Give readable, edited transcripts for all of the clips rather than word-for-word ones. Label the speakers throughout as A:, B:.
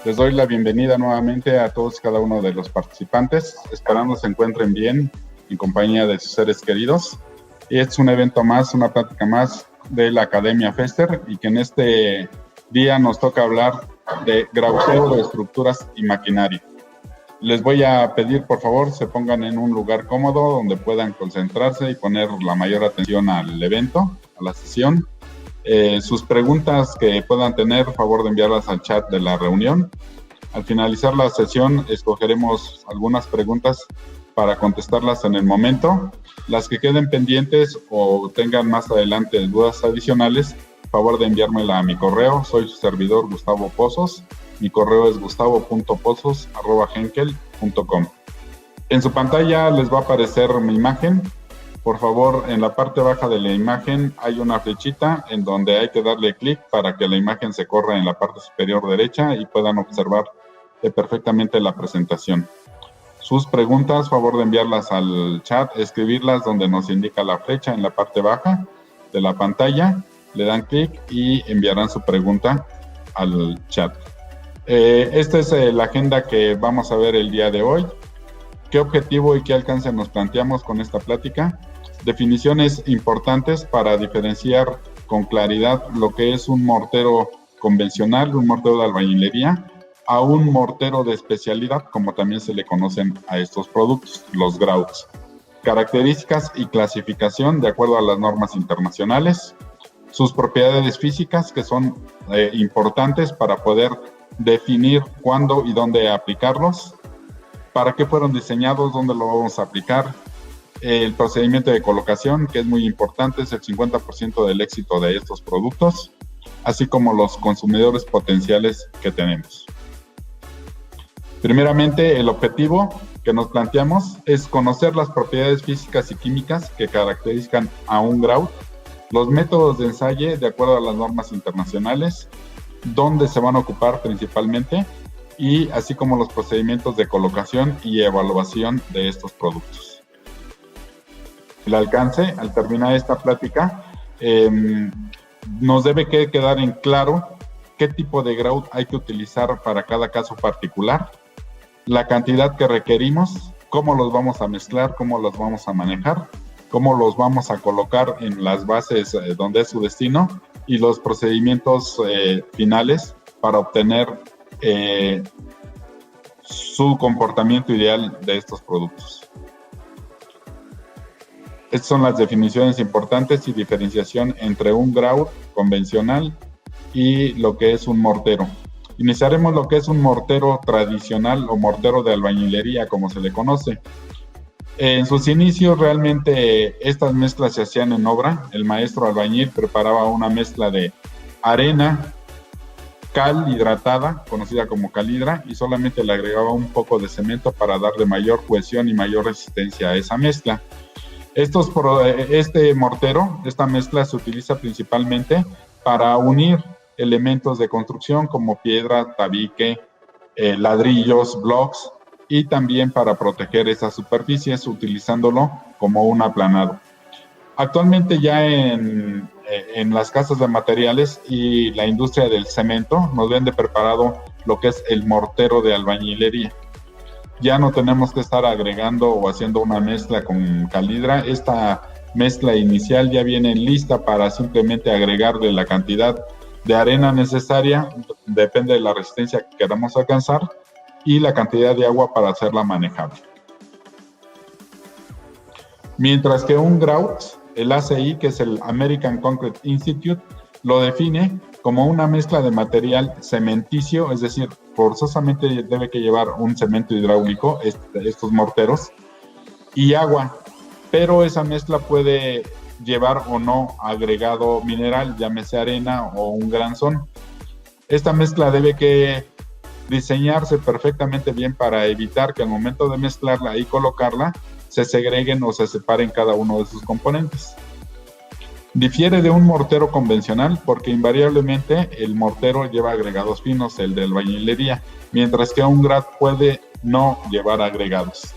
A: Les doy la bienvenida nuevamente a todos y cada uno de los participantes, esperando se encuentren bien en compañía de sus seres queridos. Y es un evento más, una plática más de la Academia Fester, y que en este día nos toca hablar de grauteo de estructuras y maquinaria. Les voy a pedir, por favor, se pongan en un lugar cómodo donde puedan concentrarse y poner la mayor atención al evento, a la sesión. Sus preguntas que puedan tener, por favor de enviarlas al chat de la reunión. Al finalizar la sesión, escogeremos algunas preguntas para contestarlas en el momento. Las que queden pendientes o tengan más adelante dudas adicionales, por favor de enviármela a mi correo. Soy su servidor Gustavo Pozos. Mi correo es gustavo.pozos@henkel.com. En su pantalla les va a aparecer mi imagen. Por favor, en la parte baja de la imagen hay una flechita en donde hay que darle clic para que la imagen se corra en la parte superior derecha y puedan observar perfectamente la presentación. Sus preguntas, favor de enviarlas al chat, escribirlas donde nos indica la flecha en la parte baja de la pantalla. Le dan clic y enviarán su pregunta al chat. Esta es la agenda que vamos a ver el día de hoy. ¿Qué objetivo y qué alcance nos planteamos con esta plática? Definiciones importantes para diferenciar con claridad lo que es un mortero convencional, un mortero de albañilería, a un mortero de especialidad, como también se le conocen a estos productos, los grouts. Características y clasificación de acuerdo a las normas internacionales. Sus propiedades físicas, que son importantes para poder definir cuándo y dónde aplicarlos. ¿Para qué fueron diseñados? ¿Dónde lo vamos a aplicar? El procedimiento de colocación, que es muy importante, es el 50% del éxito de estos productos, así como los consumidores potenciales que tenemos. Primeramente, el objetivo que nos planteamos es conocer las propiedades físicas y químicas que caracterizan a un grout, los métodos de ensayo de acuerdo a las normas internacionales, dónde se van a ocupar principalmente, y así como los procedimientos de colocación y evaluación de estos productos. El alcance, al terminar esta plática, nos debe quedar en claro qué tipo de grout hay que utilizar para cada caso particular, la cantidad que requerimos, cómo los vamos a mezclar, cómo los vamos a manejar, cómo los vamos a colocar en las bases donde es su destino, y los procedimientos finales para obtener su comportamiento ideal de estos productos. Estas son las definiciones importantes y diferenciación entre un grout convencional y lo que es un mortero. Iniciaremos lo que es un mortero tradicional o mortero de albañilería, como se le conoce. En sus inicios realmente estas mezclas se hacían en obra. El maestro albañil preparaba una mezcla de arena, cal hidratada, conocida como calhidra, y solamente le agregaba un poco de cemento para darle mayor cohesión y mayor resistencia a esa mezcla. Este mortero, esta mezcla se utiliza principalmente para unir elementos de construcción como piedra, tabique, ladrillos, blocks, y también para proteger esas superficies utilizándolo como un aplanado. Actualmente ya en las casas de materiales y la industria del cemento nos vende preparado lo que es el mortero de albañilería. Ya no tenemos que estar agregando o haciendo una mezcla con calhidra. Esta mezcla inicial ya viene lista para simplemente agregarle la cantidad de arena necesaria, depende de la resistencia que queramos alcanzar, y la cantidad de agua para hacerla manejable. Mientras que un grout, el ACI, que es el American Concrete Institute, lo define como una mezcla de material cementicio, es decir, forzosamente debe que llevar un cemento hidráulico, estos morteros, y agua, pero esa mezcla puede llevar o no agregado mineral, llámese arena o un granzón. Esta mezcla debe que diseñarse perfectamente bien para evitar que al momento de mezclarla y colocarla se segreguen o se separen cada uno de sus componentes. Difiere de un mortero convencional porque invariablemente el mortero lleva agregados finos, el de albañilería, mientras que un grout puede no llevar agregados.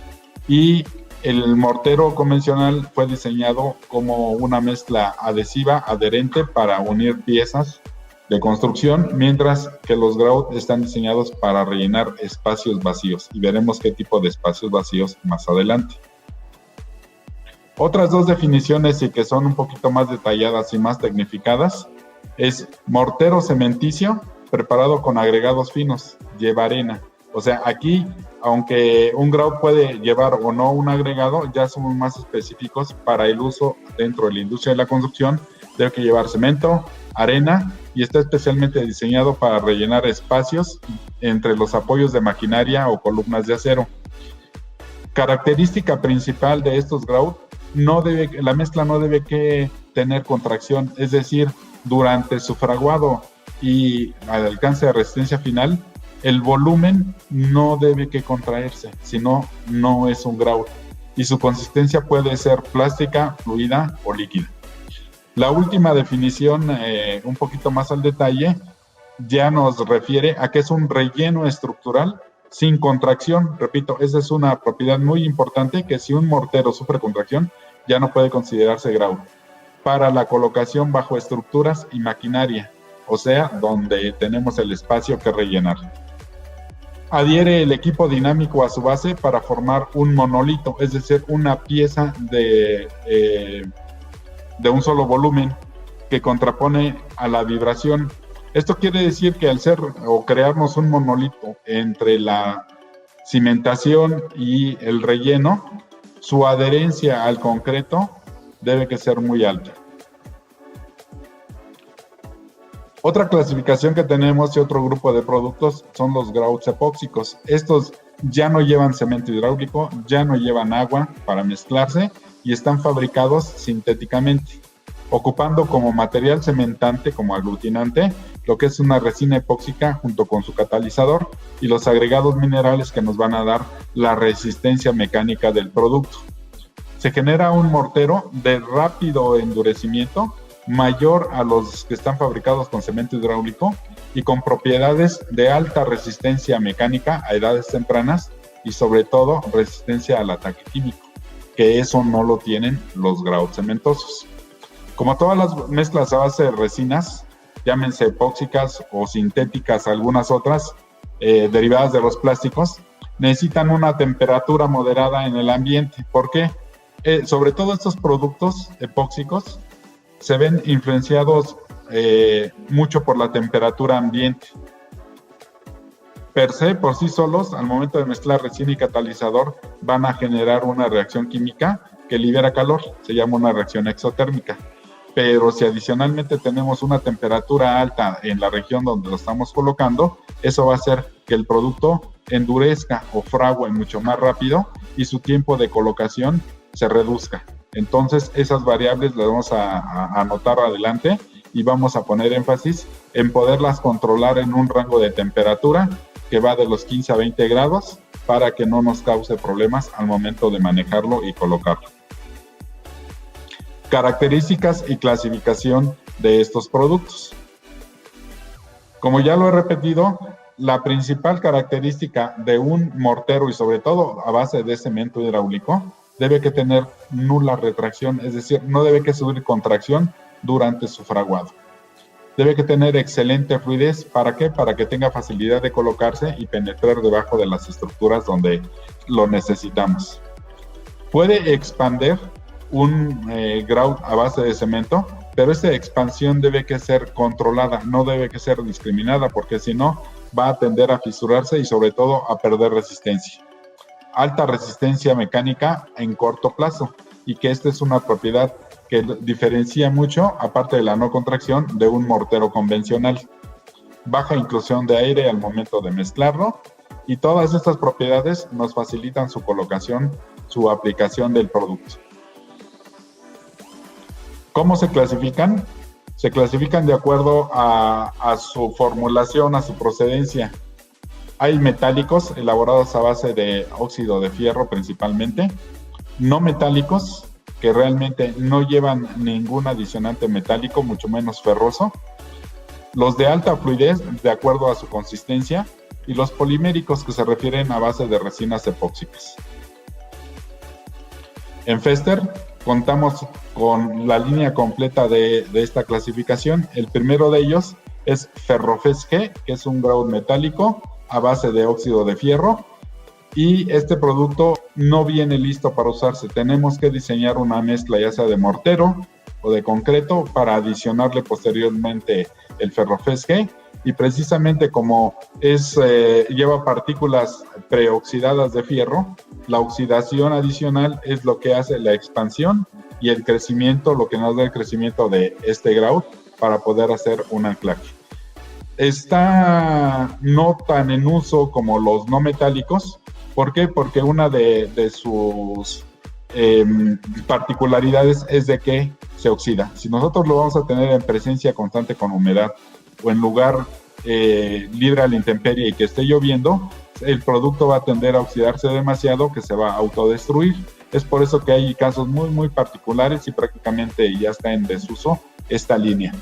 A: Y el mortero convencional fue diseñado como una mezcla adhesiva, adherente, para unir piezas de construcción, mientras que los grout están diseñados para rellenar espacios vacíos, y veremos qué tipo de espacios vacíos más adelante. Otras dos definiciones, y que son un poquito más detalladas y más tecnificadas, es mortero cementicio preparado con agregados finos, lleva arena. O sea, aquí, aunque un grout puede llevar o no un agregado, ya somos más específicos para el uso dentro de la industria de la construcción. Debe que llevar cemento, arena, y está especialmente diseñado para rellenar espacios entre los apoyos de maquinaria o columnas de acero. Característica principal de estos grout: la mezcla no debe que tener contracción, es decir, durante su fraguado y al alcance de resistencia final, el volumen no debe que contraerse, sino no es un grout, y su consistencia puede ser plástica, fluida o líquida. La última definición, un poquito más al detalle, ya nos refiere a que es un relleno estructural sin contracción. Repito, esa es una propiedad muy importante, que si un mortero sufre contracción, ya no puede considerarse grout. Para la colocación bajo estructuras y maquinaria, o sea, donde tenemos el espacio que rellenar. Adhiere el equipo dinámico a su base para formar un monolito, es decir, una pieza de un solo volumen que contrapone a la vibración. Esto quiere decir que al ser o crearnos un monolito entre la cimentación y el relleno, su adherencia al concreto debe que ser muy alta. Otra clasificación que tenemos y otro grupo de productos son los grouts epóxicos. Estos ya no llevan cemento hidráulico, ya no llevan agua para mezclarse y están fabricados sintéticamente, ocupando como material cementante, como aglutinante, lo que es una resina epóxica junto con su catalizador y los agregados minerales que nos van a dar la resistencia mecánica del producto. Se genera un mortero de rápido endurecimiento, mayor a los que están fabricados con cemento hidráulico y con propiedades de alta resistencia mecánica a edades tempranas y sobre todo resistencia al ataque químico, que eso no lo tienen los grout cementosos. Como todas las mezclas a base de resinas, llámense epóxicas o sintéticas, algunas otras derivadas de los plásticos, necesitan una temperatura moderada en el ambiente. ¿Por qué? Sobre todo estos productos epóxicos se ven influenciados mucho por la temperatura ambiente. Per se, por sí solos, al momento de mezclar resina y catalizador, van a generar una reacción química que libera calor, se llama una reacción exotérmica. Pero si adicionalmente tenemos una temperatura alta en la región donde lo estamos colocando, eso va a hacer que el producto endurezca o frague mucho más rápido y su tiempo de colocación se reduzca. Entonces, esas variables las vamos a anotar adelante y vamos a poner énfasis en poderlas controlar en un rango de temperatura que va de los 15 a 20 grados para que no nos cause problemas al momento de manejarlo y colocarlo. Características y clasificación de estos productos. Como ya lo he repetido, la principal característica de un mortero, y sobre todo a base de cemento hidráulico, debe que tener nula retracción, es decir, no debe que subir contracción durante su fraguado. Debe que tener excelente fluidez. ¿Para qué? Para que tenga facilidad de colocarse y penetrar debajo de las estructuras donde lo necesitamos. Puede expander un grout a base de cemento, pero esta expansión debe que ser controlada, no debe que ser discriminada, porque si no va a tender a fisurarse y sobre todo a perder resistencia. Alta resistencia mecánica en corto plazo, y que esta es una propiedad que diferencia mucho, aparte de la no contracción, de un mortero convencional. Baja inclusión de aire al momento de mezclarlo, y todas estas propiedades nos facilitan su colocación, su aplicación del producto. ¿Cómo se clasifican? Se clasifican de acuerdo a su formulación, a su procedencia. Hay metálicos elaborados a base de óxido de fierro principalmente, no metálicos, que realmente no llevan ningún adicionante metálico, mucho menos ferroso, los de alta fluidez de acuerdo a su consistencia, y los poliméricos, que se refieren a base de resinas epóxicas. En Fester contamos con la línea completa de esta clasificación. El primero de ellos es Ferrofest G, que es un grout metálico a base de óxido de fierro, y este producto no viene listo para usarse. Tenemos que diseñar una mezcla ya sea de mortero o de concreto para adicionarle posteriormente el Ferrofest G, y precisamente como lleva partículas preoxidadas de fierro, la oxidación adicional es lo que hace la expansión y el crecimiento, lo que nos da el crecimiento de este grout para poder hacer un anclaje. Está no tan en uso como los no metálicos. ¿Por qué? Porque una de sus particularidades es de que se oxida. Si nosotros lo vamos a tener en presencia constante con humedad o en lugar libre a la intemperie y que esté lloviendo, el producto va a tender a oxidarse demasiado, que se va a autodestruir. Es por eso que hay casos muy, muy particulares y prácticamente ya está en desuso esta línea.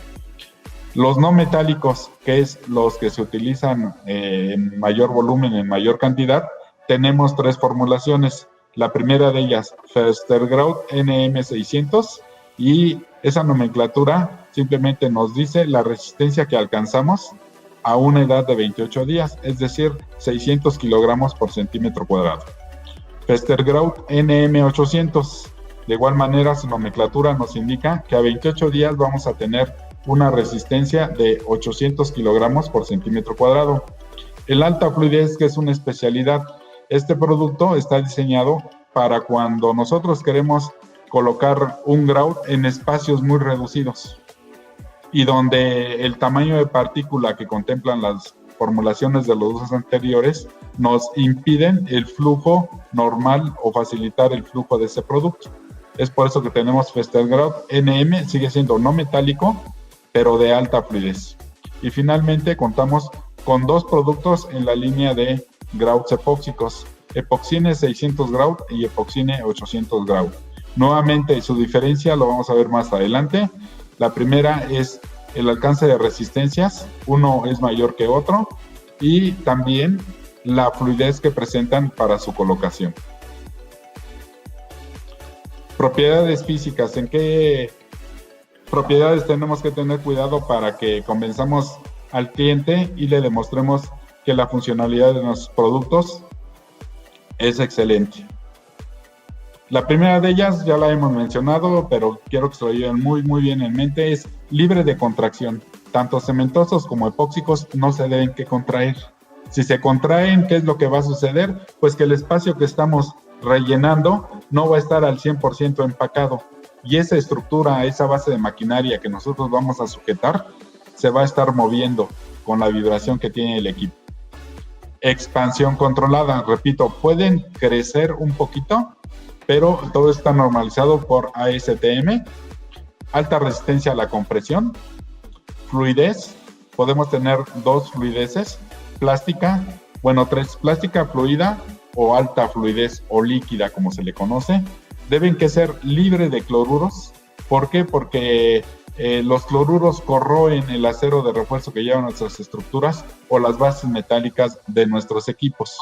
A: Los no metálicos, que es los que se utilizan en mayor volumen, en mayor cantidad, tenemos 3 formulaciones. La primera de ellas, Festergrout NM600, y esa nomenclatura simplemente nos dice la resistencia que alcanzamos a una edad de 28 días, es decir, 600 kilogramos por centímetro cuadrado. Festergrout NM800, de igual manera su nomenclatura nos indica que a 28 días vamos a tener una resistencia de 800 kilogramos por centímetro cuadrado. El alta fluidez, que es una especialidad, este producto está diseñado para cuando nosotros queremos colocar un grout en espacios muy reducidos y donde el tamaño de partícula que contemplan las formulaciones de los usos anteriores nos impiden el flujo normal o facilitar el flujo de ese producto. Es por eso que tenemos Festergrout NM, sigue siendo no metálico, pero de alta fluidez. Y finalmente contamos con 2 productos en la línea de grouts epóxicos, Epoxine 600 grout y Epoxine 800 grout. Nuevamente su diferencia lo vamos a ver más adelante. La primera es el alcance de resistencias, uno es mayor que otro, y también la fluidez que presentan para su colocación. Propiedades físicas, ¿en qué propiedades tenemos que tener cuidado para que convenzamos al cliente y le demostremos que la funcionalidad de nuestros productos es excelente? La primera de ellas ya la hemos mencionado, pero quiero que se lo lleven muy, muy bien en mente, es libre de contracción. Tanto cementosos como epóxicos no se deben que contraer. Si se contraen, ¿qué es lo que va a suceder? Pues que el espacio que estamos rellenando no va a estar al 100% empacado. Y esa estructura, esa base de maquinaria que nosotros vamos a sujetar, se va a estar moviendo con la vibración que tiene el equipo. Expansión controlada, repito, pueden crecer un poquito, pero todo está normalizado por ASTM. Alta resistencia a la compresión. Fluidez, podemos tener 2 fluideces, plástica, 3, plástica fluida o alta fluidez o líquida como se le conoce. Deben que ser libre de cloruros. ¿Por qué? Porque los cloruros corroen el acero de refuerzo que llevan nuestras estructuras o las bases metálicas de nuestros equipos.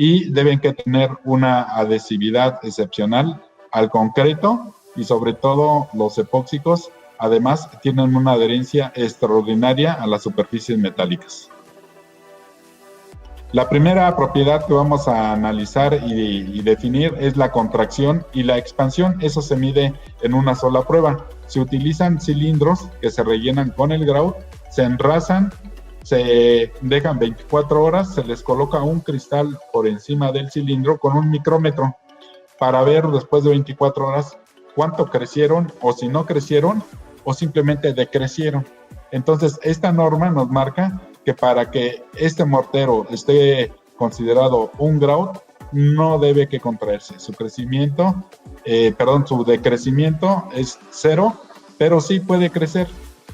A: Y deben que tener una adhesividad excepcional al concreto y sobre todo los epóxicos, además tienen una adherencia extraordinaria a las superficies metálicas. La primera propiedad que vamos a analizar y definir es la contracción y la expansión. Eso se mide en una sola prueba. Se utilizan cilindros que se rellenan con el grout, se enrasan, se dejan 24 horas, se les coloca un cristal por encima del cilindro con un micrómetro para ver después de 24 horas cuánto crecieron o si no crecieron o simplemente decrecieron. Entonces, esta norma nos marca que para que este mortero esté considerado un grout, no debe que contraerse. Su decrecimiento es 0, pero sí puede crecer,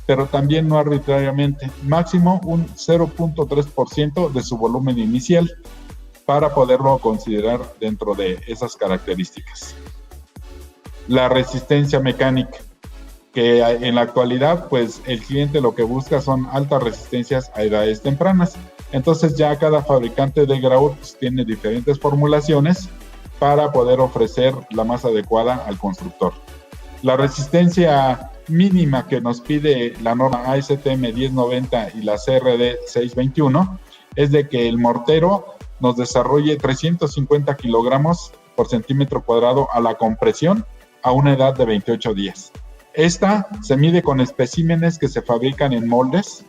A: pero también no arbitrariamente. Máximo un 0.3% de su volumen inicial para poderlo considerar dentro de esas características. La resistencia mecánica, que en la actualidad, pues el cliente lo que busca son altas resistencias a edades tempranas. Entonces ya cada fabricante de grouts tiene diferentes formulaciones para poder ofrecer la más adecuada al constructor. La resistencia mínima que nos pide la norma ASTM 1090 y la CRD 621 es de que el mortero nos desarrolle 350 kilogramos por centímetro cuadrado a la compresión a una edad de 28 días. Esta se mide con especímenes que se fabrican en moldes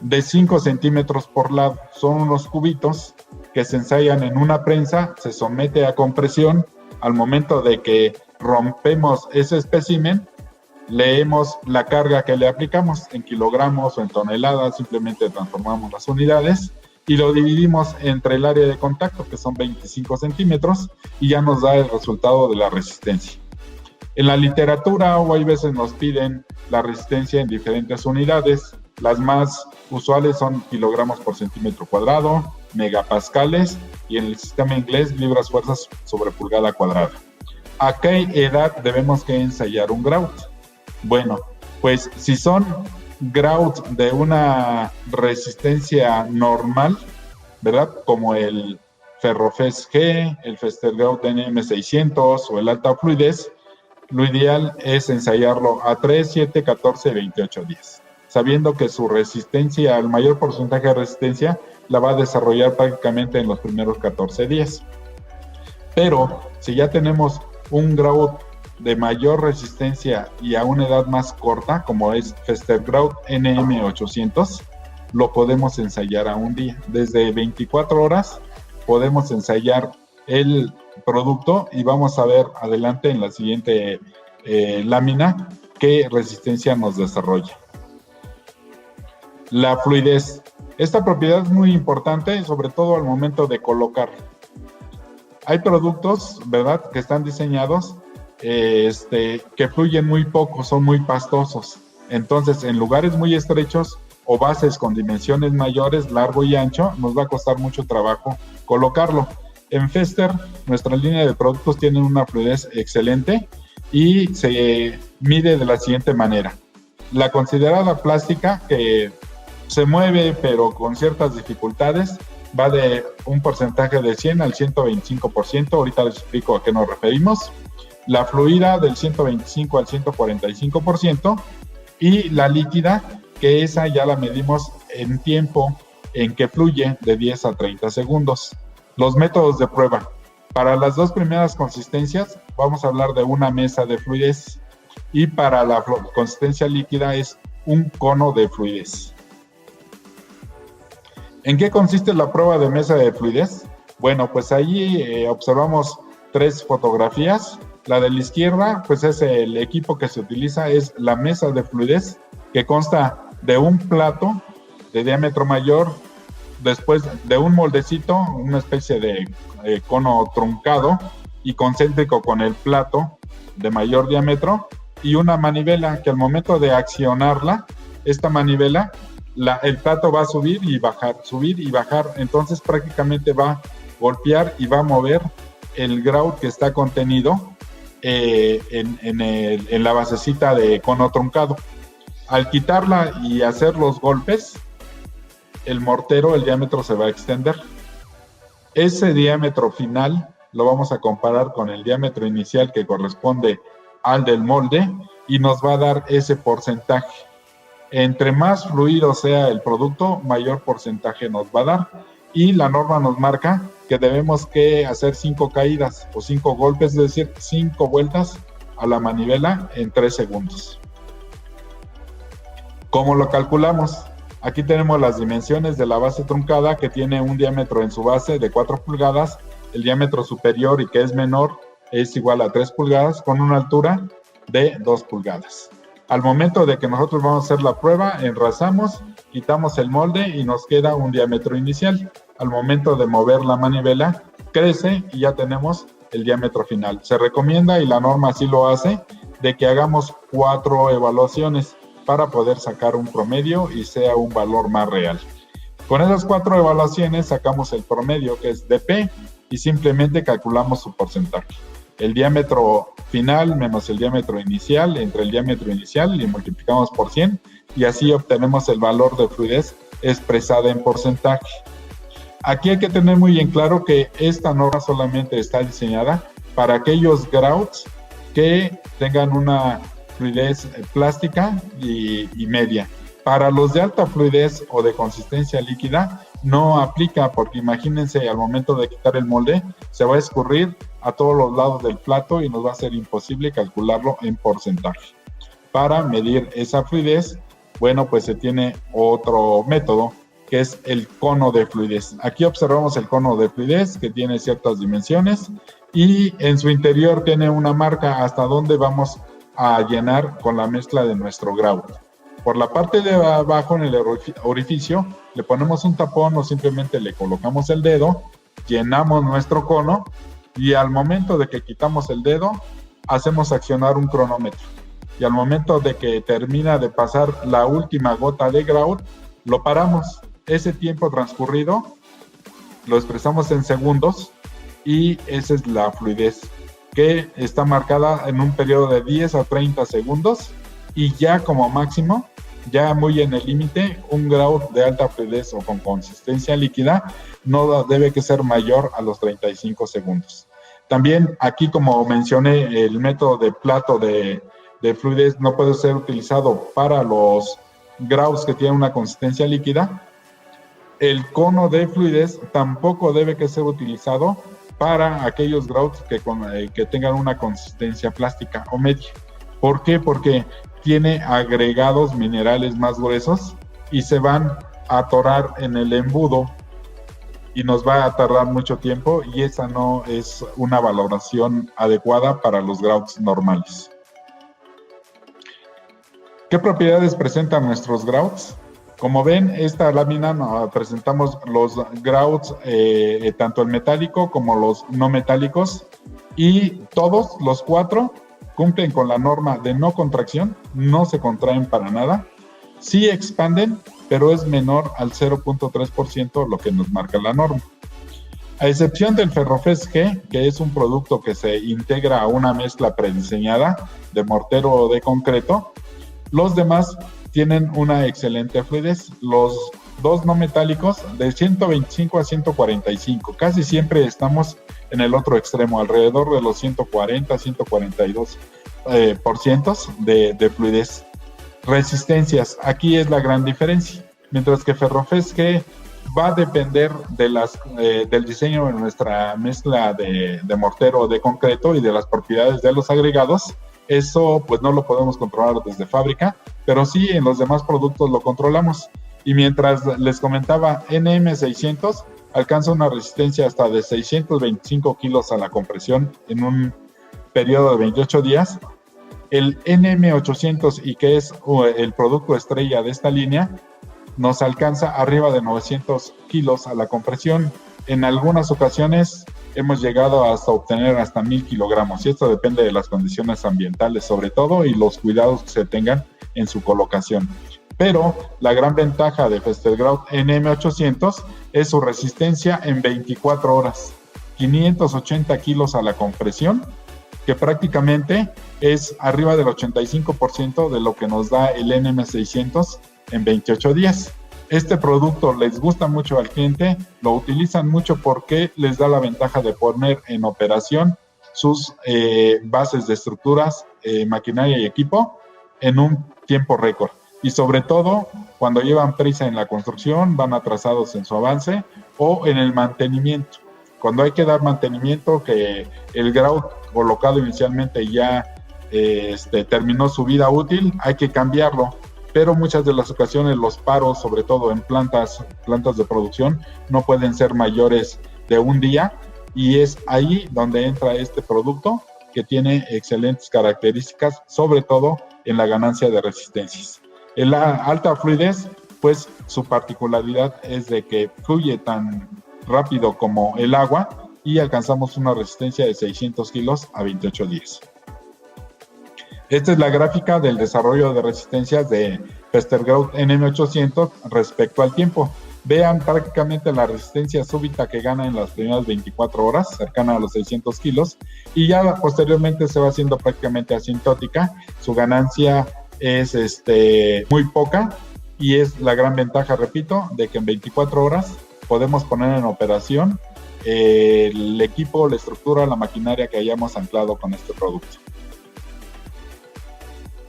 A: de 5 centímetros por lado. Son unos cubitos que se ensayan en una prensa, se somete a compresión. Al momento de que rompemos ese espécimen, leemos la carga que le aplicamos en kilogramos o en toneladas, simplemente transformamos las unidades y lo dividimos entre el área de contacto, que son 25 centímetros, y ya nos da el resultado de la resistencia. En la literatura, o hay veces nos piden la resistencia en diferentes unidades. Las más usuales son kilogramos por centímetro cuadrado, megapascales, y en el sistema inglés, libras fuerzas sobre pulgada cuadrada. ¿A qué edad debemos que ensayar un grout? Bueno, pues si son grout de una resistencia normal, ¿verdad? Como el Ferrofest G, el Festergrout NM600 o el alta fluidez, lo ideal es ensayarlo a 3, 7, 14 y 28 días, sabiendo que su resistencia, el mayor porcentaje de resistencia, la va a desarrollar prácticamente en los primeros 14 días. Pero si ya tenemos un grout de mayor resistencia y a una edad más corta, como es Festergrout NM800, lo podemos ensayar a un día. Desde 24 horas podemos ensayar el producto y vamos a ver adelante en la siguiente lámina qué resistencia nos desarrolla. La fluidez. Esta propiedad es muy importante, sobre todo al momento de colocar. Hay productos, ¿verdad?, que están diseñados que fluyen muy poco, son muy pastosos. Entonces, en lugares muy estrechos o bases con dimensiones mayores, largo y ancho, nos va a costar mucho trabajo colocarlo. En Fester, nuestra línea de productos tiene una fluidez excelente y se mide de la siguiente manera. La considerada plástica, que se mueve pero con ciertas dificultades, va de un porcentaje de 100 al 125%. Ahorita les explico a qué nos referimos. La fluida del 125 al 145% y la líquida, que esa ya la medimos en tiempo en que fluye, de 10 a 30 segundos. Los métodos de prueba. Para las dos primeras consistencias vamos a hablar de una mesa de fluidez y para la consistencia líquida es un cono de fluidez. ¿En qué consiste la prueba de mesa de fluidez? Bueno, pues allí observamos 3 fotografías. La de la izquierda, pues es el equipo que se utiliza, es la mesa de fluidez, que consta de un plato de diámetro mayor, después de un moldecito, una especie de cono truncado y concéntrico con el plato de mayor diámetro, y una manivela que al momento de accionarla, esta manivela, el plato va a subir y bajar, entonces prácticamente va a golpear y va a mover el grout que está contenido en la basecita de cono truncado. Al quitarla y hacer los golpes, el mortero, el diámetro se va a extender. Ese diámetro final lo vamos a comparar con el diámetro inicial que corresponde al del molde y nos va a dar ese porcentaje. Entre más fluido sea el producto, mayor porcentaje nos va a dar, y la norma nos marca que debemos que hacer 5 caídas o 5 golpes, es decir, 5 vueltas a la manivela en 3 segundos. ¿Cómo lo calculamos? Aquí tenemos las dimensiones de la base truncada, que tiene un diámetro en su base de 4 pulgadas, el diámetro superior y que es menor es igual a 3 pulgadas, con una altura de 2 pulgadas. Al momento de que nosotros vamos a hacer la prueba, enrazamos, quitamos el molde y nos queda un diámetro inicial. Al momento de mover la manivela, crece y ya tenemos el diámetro final. Se recomienda, y la norma así lo hace, de que hagamos 4 evaluaciones para poder sacar un promedio y sea un valor más real. Con esas 4 evaluaciones sacamos el promedio, que es dP, y simplemente calculamos su porcentaje. El diámetro final menos el diámetro inicial, entre el diámetro inicial, y multiplicamos por 100, y así obtenemos el valor de fluidez expresada en porcentaje. Aquí hay que tener muy en claro que esta norma solamente está diseñada para aquellos grouts que tengan una fluidez plástica y media. Para los de alta fluidez o de consistencia líquida no aplica, porque imagínense, al momento de quitar el molde se va a escurrir a todos los lados del plato y nos va a ser imposible calcularlo en porcentaje. Para medir esa fluidez, bueno, pues se tiene otro método, que es el cono de fluidez. Aquí observamos el cono de fluidez, que tiene ciertas dimensiones y en su interior tiene una marca hasta donde vamos a llenar con la mezcla de nuestro grout. Por la parte de abajo, en el orificio, le ponemos un tapón o simplemente le colocamos el dedo, llenamos nuestro cono y al momento de que quitamos el dedo, hacemos accionar un cronómetro. Y al momento de que termina de pasar la última gota de grout, lo paramos. Ese tiempo transcurrido lo expresamos en segundos y esa es la fluidez, que está marcada en un periodo de 10 a 30 segundos y ya como máximo, ya muy en el límite, un grout de alta fluidez o con consistencia líquida no debe que ser mayor a los 35 segundos. También aquí, como mencioné, el método de plato de fluidez no puede ser utilizado para los grouts que tienen una consistencia líquida. El cono de fluidez tampoco debe que ser utilizado para aquellos grouts que tengan una consistencia plástica o media. ¿Por qué? Porque tiene agregados minerales más gruesos y se van a atorar en el embudo y nos va a tardar mucho tiempo y esa no es una valoración adecuada para los grouts normales. ¿Qué propiedades presentan nuestros grouts? Como ven, esta lámina presentamos los grouts, tanto el metálico como los no metálicos, y todos los 4 cumplen con la norma de no contracción, no se contraen para nada, sí expanden, pero es menor al 0.3% lo que nos marca la norma. A excepción del Ferrofest G, que es un producto que se integra a una mezcla prediseñada de mortero o de concreto, los demás tienen una excelente fluidez. Los 2 no metálicos de 125 a 145, casi siempre estamos en el otro extremo, alrededor de los 140, 142% de fluidez. Resistencias, aquí es la gran diferencia. Mientras que Ferrofest G va a depender de del diseño de nuestra mezcla de mortero o de concreto y de las propiedades de los agregados. Eso pues no lo podemos controlar desde fábrica, pero sí en los demás productos lo controlamos. Y mientras les comentaba, NM600 alcanza una resistencia hasta de 625 kilos a la compresión en un periodo de 28 días. El NM800, y que es el producto estrella de esta línea, nos alcanza arriba de 900 kilos a la compresión. En algunas ocasiones hemos llegado hasta obtener hasta 1000 kilogramos, y esto depende de las condiciones ambientales sobre todo y los cuidados que se tengan en su colocación. Pero la gran ventaja de Festergrout NM800 es su resistencia en 24 horas, 580 kilos a la compresión, que prácticamente es arriba del 85% de lo que nos da el NM600 en 28 días. Este producto les gusta mucho al cliente, lo utilizan mucho porque les da la ventaja de poner en operación sus bases de estructuras, maquinaria y equipo en un tiempo récord. Y sobre todo, cuando llevan prisa en la construcción, van atrasados en su avance o en el mantenimiento. Cuando hay que dar mantenimiento, que el grout colocado inicialmente ya terminó su vida útil, hay que cambiarlo. Pero muchas de las ocasiones los paros, sobre todo en plantas de producción, no pueden ser mayores de un día, y es ahí donde entra este producto que tiene excelentes características, sobre todo en la ganancia de resistencias. En la alta fluidez, pues su particularidad es de que fluye tan rápido como el agua y alcanzamos una resistencia de 600 kilos a 28 días. Esta es la gráfica del desarrollo de resistencias de Festergrout NM800 respecto al tiempo. Vean prácticamente la resistencia súbita que gana en las primeras 24 horas, cercana a los 600 kilos, y ya posteriormente se va haciendo prácticamente asintótica. Su ganancia es muy poca, y es la gran ventaja, repito, de que en 24 horas podemos poner en operación el equipo, la estructura, la maquinaria que hayamos anclado con este producto.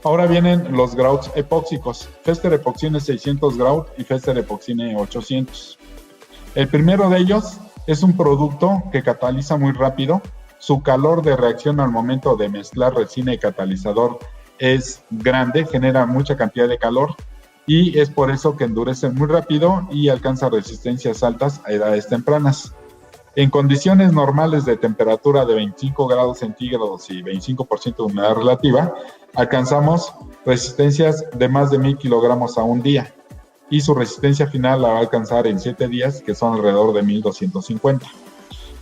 A: Ahora vienen los grouts epóxicos, Fester Epoxine 600 grout y Fester Epoxine 800. El primero de ellos es un producto que cataliza muy rápido. Su calor de reacción al momento de mezclar resina y catalizador es grande, genera mucha cantidad de calor y es por eso que endurece muy rápido y alcanza resistencias altas a edades tempranas. En condiciones normales de temperatura de 25 grados centígrados y 25% de humedad relativa, alcanzamos resistencias de más de 1000 kilogramos a un día y su resistencia final la va a alcanzar en 7 días, que son alrededor de 1250.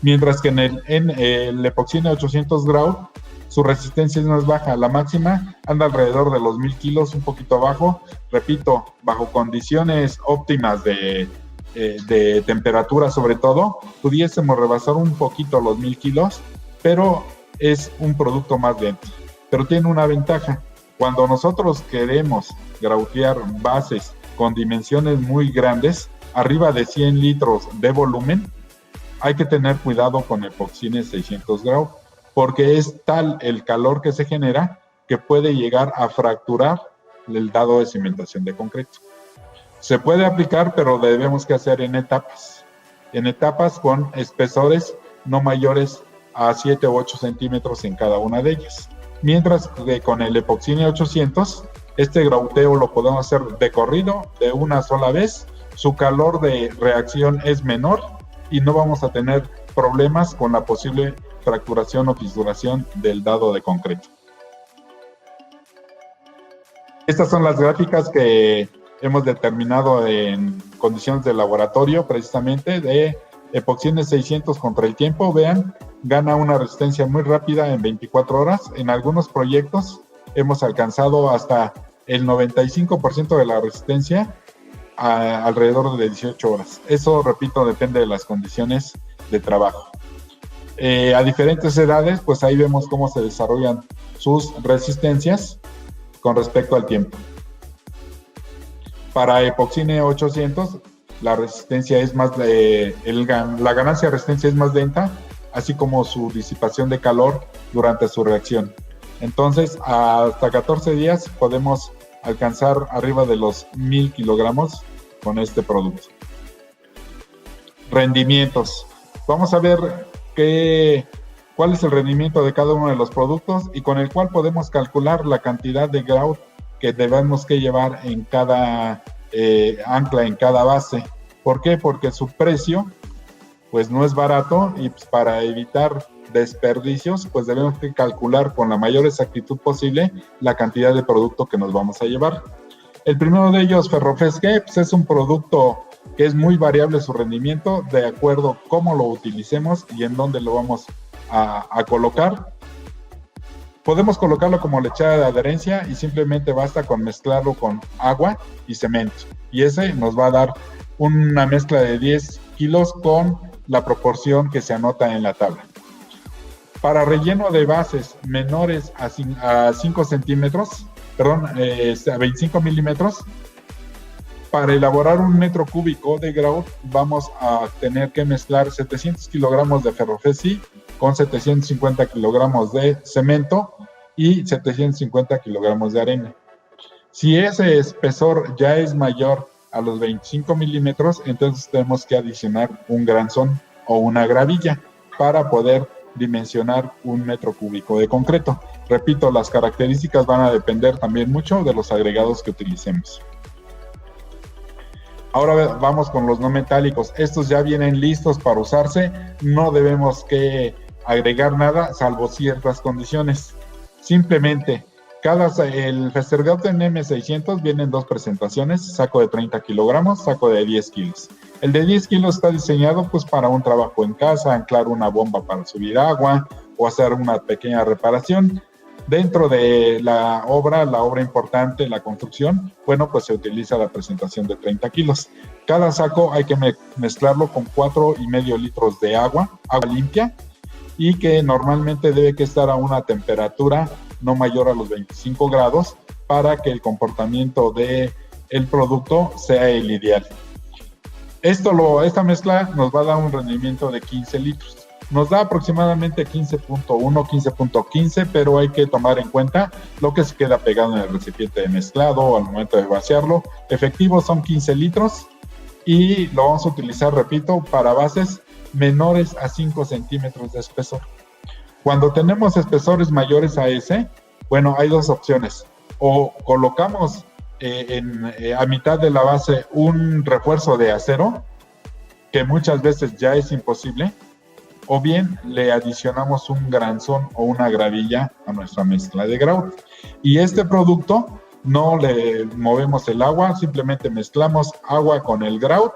A: Mientras que en el Epoxine 800 grout, su resistencia es más baja, la máxima anda alrededor de los 1000 kilos, un poquito bajo, repito, bajo condiciones óptimas de temperatura sobre todo, pudiésemos rebasar un poquito los 1000 kilos, pero es un producto más lento. Pero tiene una ventaja, cuando nosotros queremos grautear bases con dimensiones muy grandes, arriba de 100 litros de volumen, hay que tener cuidado con Epoxine 600 grout, porque es tal el calor que se genera que puede llegar a fracturar el dado de cimentación de concreto. Se puede aplicar, pero debemos que hacer en etapas con espesores no mayores a 7 u 8 centímetros en cada una de ellas. Mientras que con el Epoxine 800, este grauteo lo podemos hacer de corrido, de una sola vez, su calor de reacción es menor y no vamos a tener problemas con la posible fracturación o fisuración del dado de concreto. Estas son las gráficas que hemos determinado en condiciones de laboratorio, precisamente de Epoxine 600 contra el tiempo. Vean, gana una resistencia muy rápida en 24 horas. En algunos proyectos hemos alcanzado hasta el 95% de la resistencia alrededor de 18 horas. Eso, repito, depende de las condiciones de trabajo. A diferentes edades, pues ahí vemos cómo se desarrollan sus resistencias con respecto al tiempo. Para Epoxine 800, la resistencia es más, la ganancia de resistencia es más lenta, así como su disipación de calor durante su reacción. Entonces, hasta 14 días podemos alcanzar arriba de los 1000 kilogramos con este producto. Rendimientos. Vamos a ver cuál es el rendimiento de cada uno de los productos y con el cual podemos calcular la cantidad de grout que debemos que llevar en cada ancla, en cada base. ¿Por qué? Porque su precio pues no es barato y pues, para evitar desperdicios pues debemos que calcular con la mayor exactitud posible la cantidad de producto que nos vamos a llevar. El primero de ellos, Ferrofest-G, pues es un producto que es muy variable su rendimiento de acuerdo cómo lo utilicemos y en dónde lo vamos a colocar. Podemos colocarlo como lechada de adherencia y simplemente basta con mezclarlo con agua y cemento. Y ese nos va a dar una mezcla de 10 kilos con la proporción que se anota en la tabla. Para relleno de bases menores a 5 centímetros, perdón, a 25 milímetros, para elaborar un metro cúbico de grout vamos a tener que mezclar 700 kilogramos de Ferrofest con 750 kilogramos de cemento y 750 kilogramos de arena. Si ese espesor ya es mayor a los 25 milímetros, entonces tenemos que adicionar un granzón o una gravilla para poder dimensionar un metro cúbico de concreto. Repito, las características van a depender también mucho de los agregados que utilicemos. Ahora vamos con los no metálicos. Estos ya vienen listos para usarse. No debemos que agregar nada salvo ciertas condiciones. Simplemente, el Festergrout en M600 viene en dos presentaciones, saco de 30 kilogramos, saco de 10 kilos. El de 10 kilos está diseñado pues para un trabajo en casa, anclar una bomba para subir agua o hacer una pequeña reparación. Dentro de la obra importante, la construcción, bueno, pues se utiliza la presentación de 30 kilos. Cada saco hay que mezclarlo con 4,5 litros de agua limpia, y que normalmente debe que estar a una temperatura no mayor a los 25 grados para que el comportamiento del producto sea el ideal. Esta mezcla nos va a dar un rendimiento de 15 litros. nos da aproximadamente 15.1, 15.15, pero hay que tomar en cuenta lo que se queda pegado en el recipiente de mezclado al momento de vaciarlo. Efectivo son 15 litros y lo vamos a utilizar, repito, para bases menores a 5 centímetros de espesor. Cuando tenemos espesores mayores a ese, bueno, hay dos opciones. O colocamos a mitad de la base un refuerzo de acero, que muchas veces ya es imposible, o bien le adicionamos un granzón o una gravilla a nuestra mezcla de grout. Y este producto no le movemos el agua, simplemente mezclamos agua con el grout,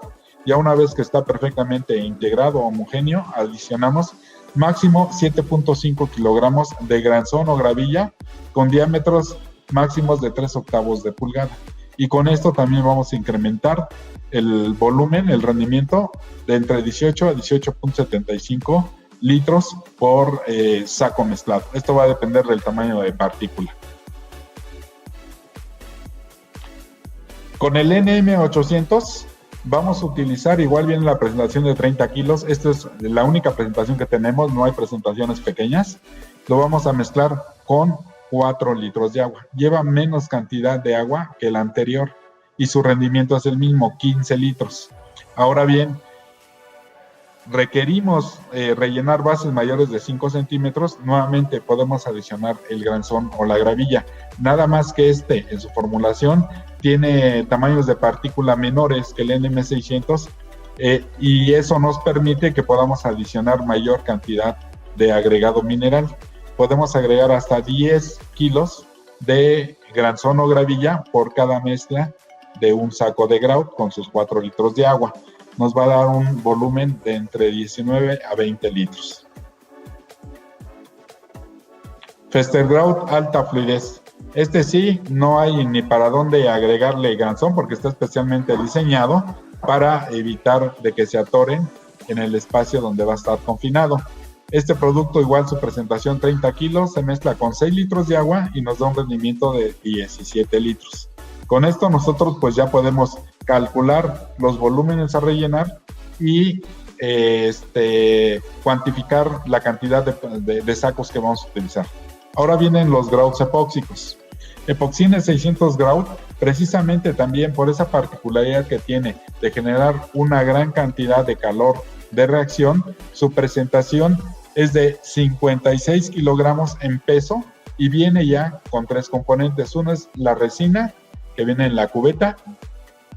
A: ya una vez que está perfectamente integrado, homogéneo, adicionamos máximo 7.5 kilogramos de granzón o gravilla con diámetros máximos de 3/8 de pulgada. Y con esto también vamos a incrementar el volumen, el rendimiento de entre 18 a 18.75 litros por saco mezclado. Esto va a depender del tamaño de partícula. Con el NM800 vamos a utilizar, igual viene la presentación de 30 kilos, esta es la única presentación que tenemos, no hay presentaciones pequeñas. Lo vamos a mezclar con 4 litros de agua. Lleva menos cantidad de agua que el anterior y su rendimiento es el mismo, 15 litros. Ahora bien, requerimos rellenar bases mayores de 5 centímetros, nuevamente podemos adicionar el granzón o la gravilla. Nada más que en su formulación, tiene tamaños de partícula menores que el NM600 y eso nos permite que podamos adicionar mayor cantidad de agregado mineral. Podemos agregar hasta 10 kilos de granzón o gravilla por cada mezcla de un saco de grout con sus 4 litros de agua. Nos va a dar un volumen de entre 19 a 20 litros. Festergrout alta fluidez. Este sí, no hay ni para dónde agregarle granzón porque está especialmente diseñado para evitar de que se atoren en el espacio donde va a estar confinado. Este producto, igual su presentación 30 kilos, se mezcla con 6 litros de agua y nos da un rendimiento de 17 litros. Con esto nosotros pues ya podemos calcular los volúmenes a rellenar y cuantificar la cantidad de sacos que vamos a utilizar. Ahora vienen los grouts epóxicos. Epoxine 600 grout, precisamente también por esa particularidad que tiene de generar una gran cantidad de calor de reacción, su presentación es de 56 kilogramos en peso y viene ya con 3 componentes. Uno es la resina, que viene en la cubeta.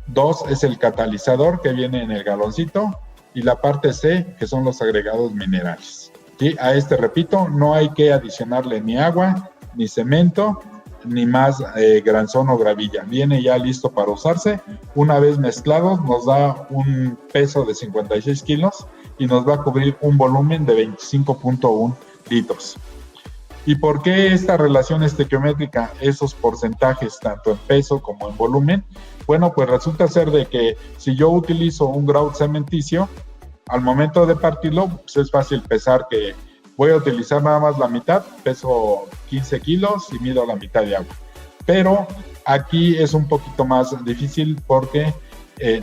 A: 2 es el catalizador, que viene en el galoncito. Y la parte C, que son los agregados minerales. ¿Sí? A repito, no hay que adicionarle ni agua, ni cemento, ni más granzón o gravilla. Viene ya listo para usarse. Una vez mezclados, nos da un peso de 56 kilos y nos va a cubrir un volumen de 25.1 litros. ¿Y por qué esta relación estequiométrica, esos porcentajes, tanto en peso como en volumen? Bueno, pues resulta ser de que si yo utilizo un grout cementicio, al momento de partirlo, pues es fácil pesar que voy a utilizar nada más la mitad, peso 15 kilos y mido la mitad de agua. Pero aquí es un poquito más difícil porque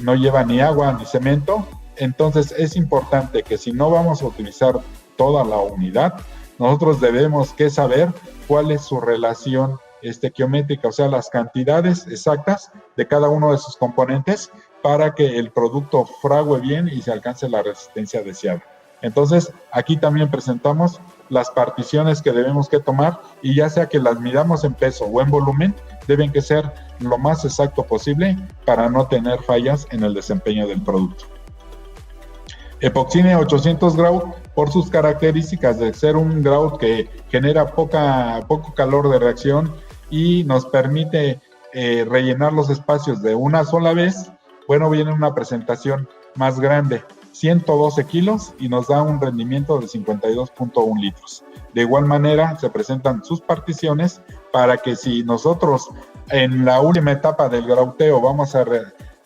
A: no lleva ni agua ni cemento. Entonces es importante que si no vamos a utilizar toda la unidad, nosotros debemos que saber cuál es su relación estequiométrica, o sea, las cantidades exactas de cada uno de sus componentes para que el producto frague bien y se alcance la resistencia deseada. Entonces, aquí también presentamos las particiones que debemos que tomar y ya sea que las midamos en peso o en volumen, deben que ser lo más exacto posible para no tener fallas en el desempeño del producto. Epoxine 800 grout, por sus características de ser un grout que genera poco calor de reacción y nos permite rellenar los espacios de una sola vez, bueno, viene una presentación más grande, 112 kilos y nos da un rendimiento de 52.1 litros. De igual manera, se presentan sus particiones para que si nosotros en la última etapa del grauteo vamos a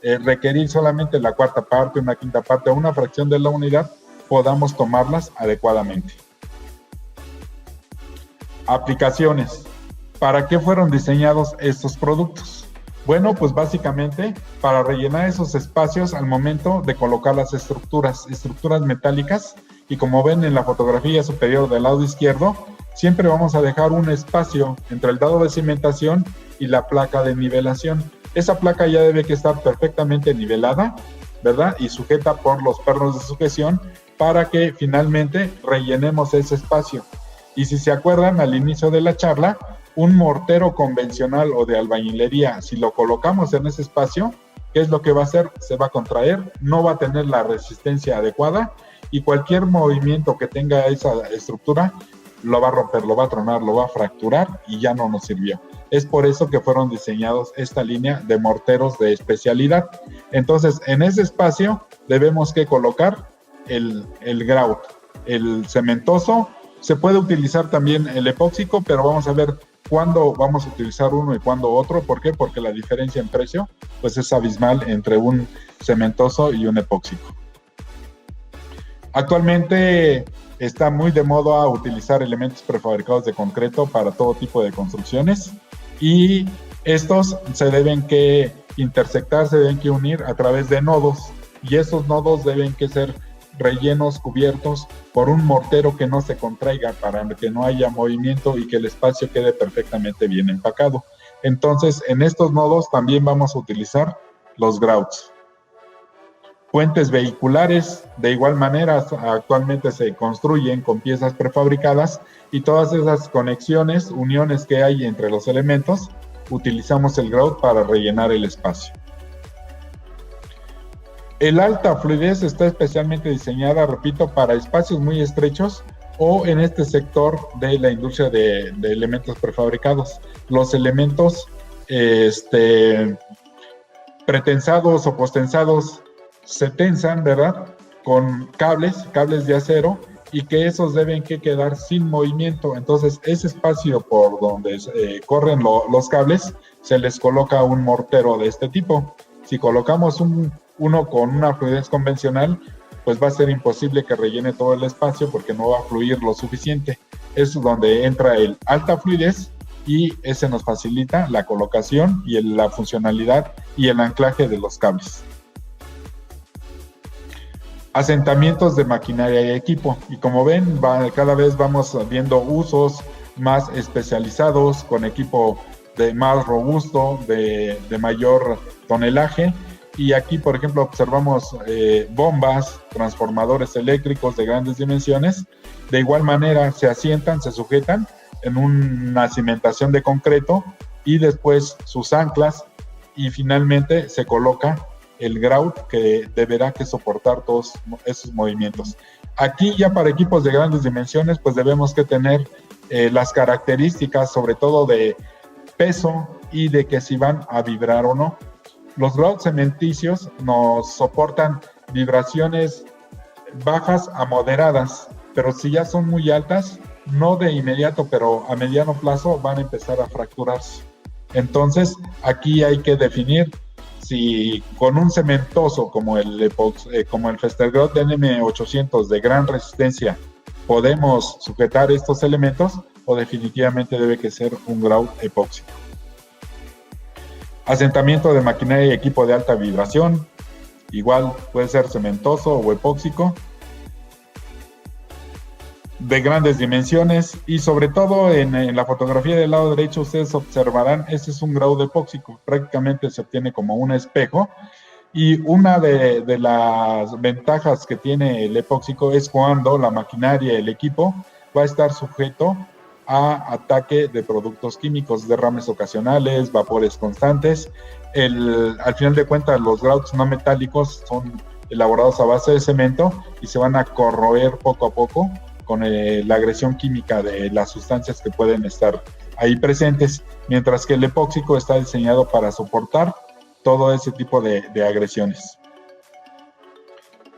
A: requerir solamente la cuarta parte, una quinta parte o una fracción de la unidad, podamos tomarlas adecuadamente. Aplicaciones. ¿Para qué fueron diseñados estos productos? Bueno, pues básicamente para rellenar esos espacios al momento de colocar las estructuras metálicas Y como ven en la fotografía superior del lado izquierdo, siempre vamos a dejar un espacio entre el dado de cimentación y la placa de nivelación. Esa placa ya debe que estar perfectamente nivelada, ¿verdad? Y sujeta por los pernos de sujeción para que finalmente rellenemos ese espacio. Y si se acuerdan al inicio de la charla, un mortero convencional o de albañilería, si lo colocamos en ese espacio, ¿qué es lo que va a hacer? Se va a contraer, no va a tener la resistencia adecuada y cualquier movimiento que tenga esa estructura lo va a romper, lo va a tronar, lo va a fracturar y ya no nos sirvió. Es por eso que fueron diseñados esta línea de morteros de especialidad. Entonces, en ese espacio debemos que colocar el grout, el cementoso. Se puede utilizar también el epóxico, pero vamos a ver cuándo vamos a utilizar uno y cuándo otro. ¿Por qué? Porque la diferencia en precio pues es abismal entre un cementoso y un epóxico. Actualmente está muy de moda utilizar elementos prefabricados de concreto para todo tipo de construcciones y estos se deben que intersectar, se deben que unir a través de nodos y esos nodos deben que ser rellenos, cubiertos por un mortero que no se contraiga para que no haya movimiento y que el espacio quede perfectamente bien empacado. Entonces, en estos nodos también vamos a utilizar los grouts. Puentes vehiculares, de igual manera, actualmente se construyen con piezas prefabricadas y todas esas conexiones, uniones que hay entre los elementos, utilizamos el grout para rellenar el espacio. El alta fluidez está especialmente diseñada, repito, para espacios muy estrechos o en este sector de la industria de elementos prefabricados. Los elementos pretensados o postensados se tensan, ¿verdad? Con cables de acero y que esos deben que quedar sin movimiento. Entonces, ese espacio por donde corren los cables, se les coloca un mortero de este tipo. Si colocamos uno con una fluidez convencional, pues va a ser imposible que rellene todo el espacio porque no va a fluir lo suficiente. Es donde entra el alta fluidez y ese nos facilita la colocación y la funcionalidad y el anclaje de los cables. Asentamientos de maquinaria y equipo. Y como ven, cada vez vamos viendo usos más especializados con equipo más robusto, de mayor tonelaje. Y aquí, por ejemplo, observamos bombas, transformadores eléctricos de grandes dimensiones. De igual manera, se asientan, se sujetan en una cimentación de concreto y después sus anclas y finalmente se coloca el grout que deberá que soportar todos esos movimientos. Aquí ya para equipos de grandes dimensiones pues debemos que tener las características sobre todo de peso y de que si van a vibrar o no. Los grouts cementicios nos soportan vibraciones bajas a moderadas, pero si ya son muy altas, no de inmediato, pero a mediano plazo van a empezar a fracturarse. Entonces aquí hay que definir si con un cementoso como el Festergrout NM800 de gran resistencia podemos sujetar estos elementos o definitivamente debe que ser un grout epóxico. Asentamiento de maquinaria y equipo de alta vibración, igual puede ser cementoso o epóxico, de grandes dimensiones y sobre todo en la fotografía del lado derecho ustedes observarán, este es un grout epóxico, prácticamente se obtiene como un espejo y una de las ventajas que tiene el epóxico es cuando la maquinaria, el equipo va a estar sujeto a ataque de productos químicos, derrames ocasionales, vapores constantes. Al final de cuentas los grouts no metálicos son elaborados a base de cemento y se van a corroer poco a poco con la agresión química de las sustancias que pueden estar ahí presentes, mientras que el epóxico está diseñado para soportar todo ese tipo de agresiones.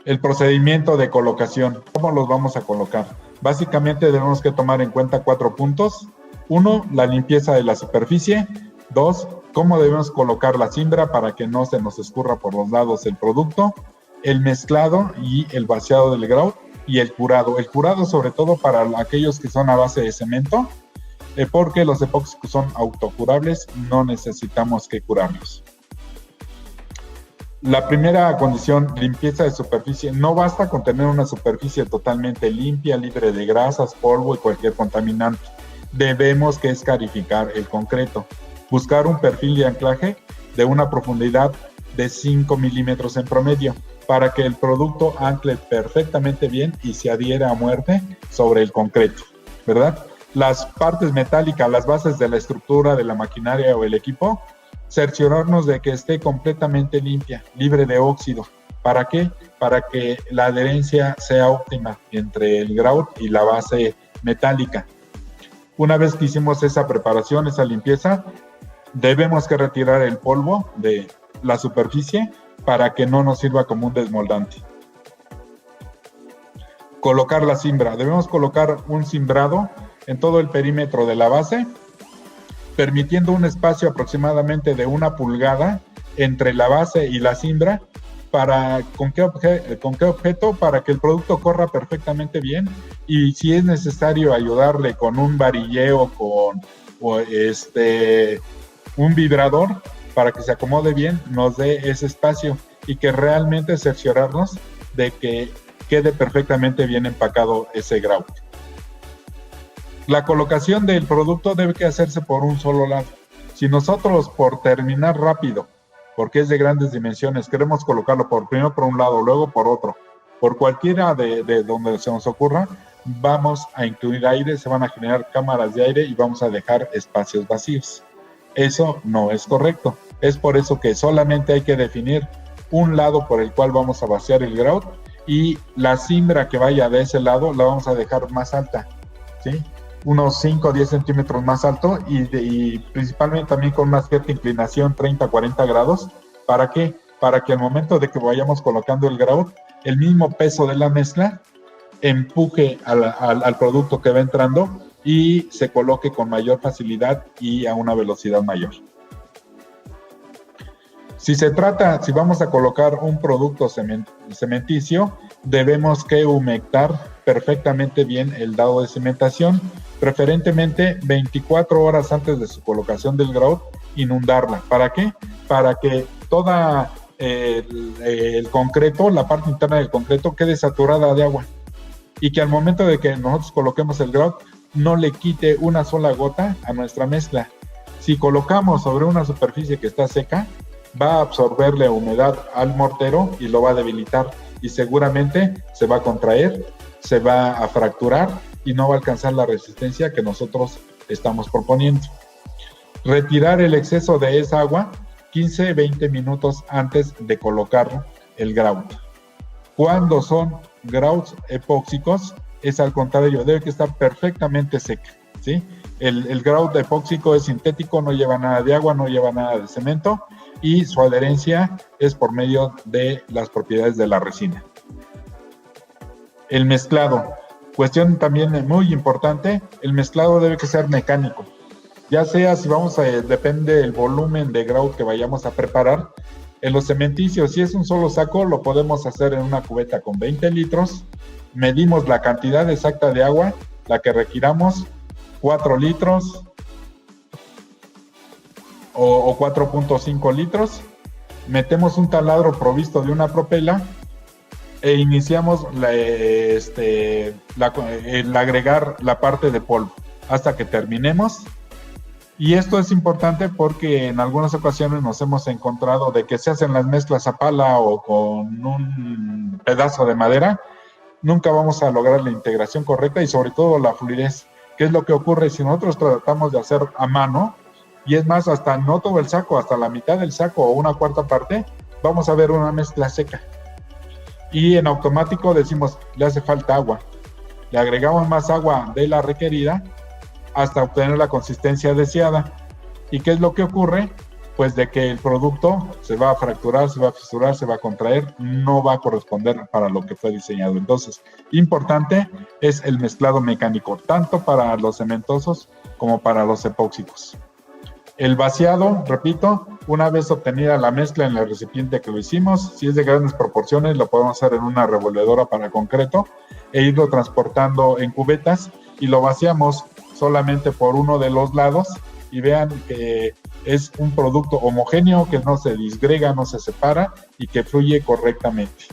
A: El procedimiento de colocación, ¿cómo los vamos a colocar? Básicamente debemos que tomar en cuenta 4 puntos. 1, la limpieza de la superficie. 2, cómo debemos colocar la cimbra para que no se nos escurra por los lados el producto. El mezclado y el vaciado del grout. Y el curado. El curado sobre todo para aquellos que son a base de cemento, porque los epóxicos son autocurables, no necesitamos que curarlos. La primera condición, limpieza de superficie. No basta con tener una superficie totalmente limpia, libre de grasas, polvo y cualquier contaminante. Debemos que escarificar el concreto. Buscar un perfil de anclaje de una profundidad de 5 milímetros en promedio para que el producto ancle perfectamente bien y se adhiera a muerte sobre el concreto, ¿verdad? Las partes metálicas, las bases de la estructura de la maquinaria o el equipo, cerciorarnos de que esté completamente limpia, libre de óxido. ¿Para qué? Para que la adherencia sea óptima entre el grout y la base metálica. Una vez que hicimos esa preparación, esa limpieza, debemos que retirar el polvo de la superficie para que no nos sirva como un desmoldante. Colocar la cimbra. Debemos colocar un cimbrado en todo el perímetro de la base, permitiendo un espacio aproximadamente de 1 pulgada entre la base y la cimbra. ¿Con qué objeto? Para que el producto corra perfectamente bien, y si es necesario ayudarle con un varilleo, con un vibrador, para que se acomode bien, nos dé ese espacio y que realmente cerciorarnos de que quede perfectamente bien empacado ese grout. La colocación del producto debe que hacerse por un solo lado. Si nosotros, por terminar rápido, porque es de grandes dimensiones, queremos colocarlo primero por un lado, luego por otro, por cualquiera de donde se nos ocurra, vamos a incluir aire, se van a generar cámaras de aire y vamos a dejar espacios vacíos. Eso no es correcto. Es por eso que solamente hay que definir un lado por el cual vamos a vaciar el grout, y la cimbra que vaya de ese lado la vamos a dejar más alta, ¿sí? Unos 5 o 10 centímetros más alto, y principalmente también con una cierta inclinación, 30-40 grados. ¿Para qué? Para que al momento de que vayamos colocando el grout, el mismo peso de la mezcla empuje al producto que va entrando y se coloque con mayor facilidad y a una velocidad mayor. Si vamos a colocar un producto cementicio, debemos que humectar perfectamente bien el dado de cimentación, preferentemente 24 horas antes de su colocación del grout, inundarla. ¿Para qué? Para que toda el concreto, la parte interna del concreto, quede saturada de agua, y que al momento de que nosotros coloquemos el grout no le quite una sola gota a nuestra mezcla. Si colocamos sobre una superficie que está seca, va a absorberle humedad al mortero y lo va a debilitar, y seguramente se va a contraer, se va a fracturar y no va a alcanzar la resistencia que nosotros estamos proponiendo. Retirar el exceso de esa agua 15-20 minutos antes de colocar el grout. Cuando son grouts epóxicos, es al contrario, debe que estar perfectamente seca, ¿sí? El grout epóxico es sintético, no lleva nada de agua, no lleva nada de cemento, y su adherencia es por medio de las propiedades de la resina. El mezclado, cuestión también muy importante, el mezclado debe que ser mecánico. Ya sea si depende del volumen de grout que vayamos a preparar. En los cementicios, si es un solo saco, lo podemos hacer en una cubeta con 20 litros. Medimos la cantidad exacta de agua, la que requiramos, 4 litros o 4.5 litros. Metemos un taladro provisto de una propela e iniciamos el agregar la parte de polvo hasta que terminemos. Y esto es importante porque en algunas ocasiones nos hemos encontrado de que se hacen las mezclas a pala o con un pedazo de madera. Nunca vamos a lograr la integración correcta y sobre todo la fluidez. ¿Qué es lo que ocurre si nosotros tratamos de hacer a mano? Y es más, hasta no todo el saco, hasta la mitad del saco o una cuarta parte, vamos a ver una mezcla seca. Y en automático decimos, le hace falta agua. Le agregamos más agua de la requerida hasta obtener la consistencia deseada. ¿Y qué es lo que ocurre? Pues de que el producto se va a fracturar, se va a fisurar, se va a contraer, no va a corresponder para lo que fue diseñado. Entonces, importante es el mezclado mecánico, tanto para los cementosos como para los epóxicos. El vaciado, repito, una vez obtenida la mezcla en el recipiente que lo hicimos, si es de grandes proporciones, lo podemos hacer en una revolvedora para concreto e irlo transportando en cubetas, y lo vaciamos solamente por uno de los lados y vean que es un producto homogéneo, que no se disgrega, no se separa y que fluye correctamente.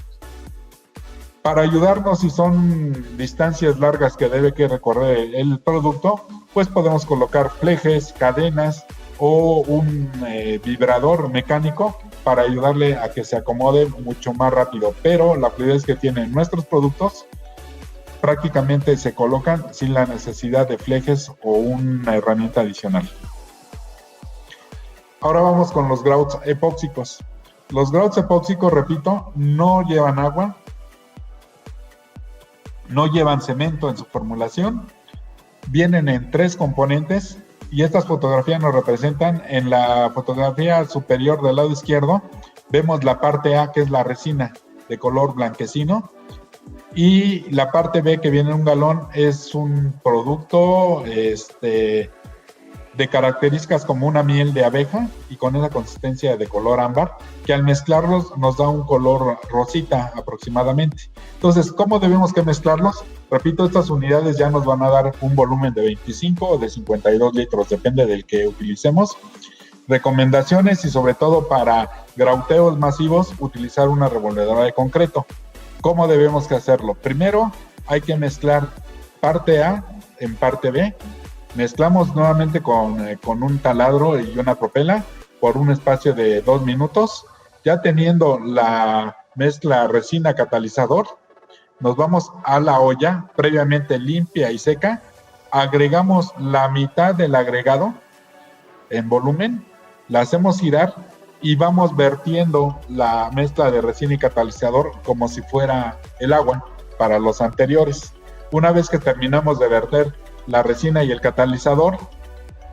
A: Para ayudarnos, si son distancias largas que debe que recorrer el producto, pues podemos colocar flejes, cadenas o un vibrador mecánico para ayudarle a que se acomode mucho más rápido. Pero la fluidez que tienen nuestros productos prácticamente se colocan sin la necesidad de flejes o una herramienta adicional. Ahora vamos con los grouts epóxicos. Los grouts epóxicos, repito, no llevan agua, no llevan cemento en su formulación, vienen en 3 componentes y estas fotografías nos representan. En la fotografía superior del lado izquierdo vemos la parte A, que es la resina de color blanquecino, y la parte B, que viene en un galón, es un producto de características como una miel de abeja y con esa consistencia de color ámbar, que al mezclarlos nos da un color rosita aproximadamente. Entonces, ¿cómo debemos que mezclarlos? Repito, estas unidades ya nos van a dar un volumen de 25 o de 52 litros, depende del que utilicemos. Recomendaciones, y sobre todo para grauteos masivos, utilizar una revolvedora de concreto. ¿Cómo debemos que hacerlo? Primero, hay que mezclar parte A en parte B. Mezclamos nuevamente con un taladro y una propela por un espacio de 2 minutos. Ya teniendo la mezcla resina catalizador, nos vamos a la olla previamente limpia y seca. Agregamos la mitad del agregado en volumen, la hacemos girar y vamos vertiendo la mezcla de resina y catalizador como si fuera el agua para los anteriores. Una vez que terminamos de verter la resina y el catalizador,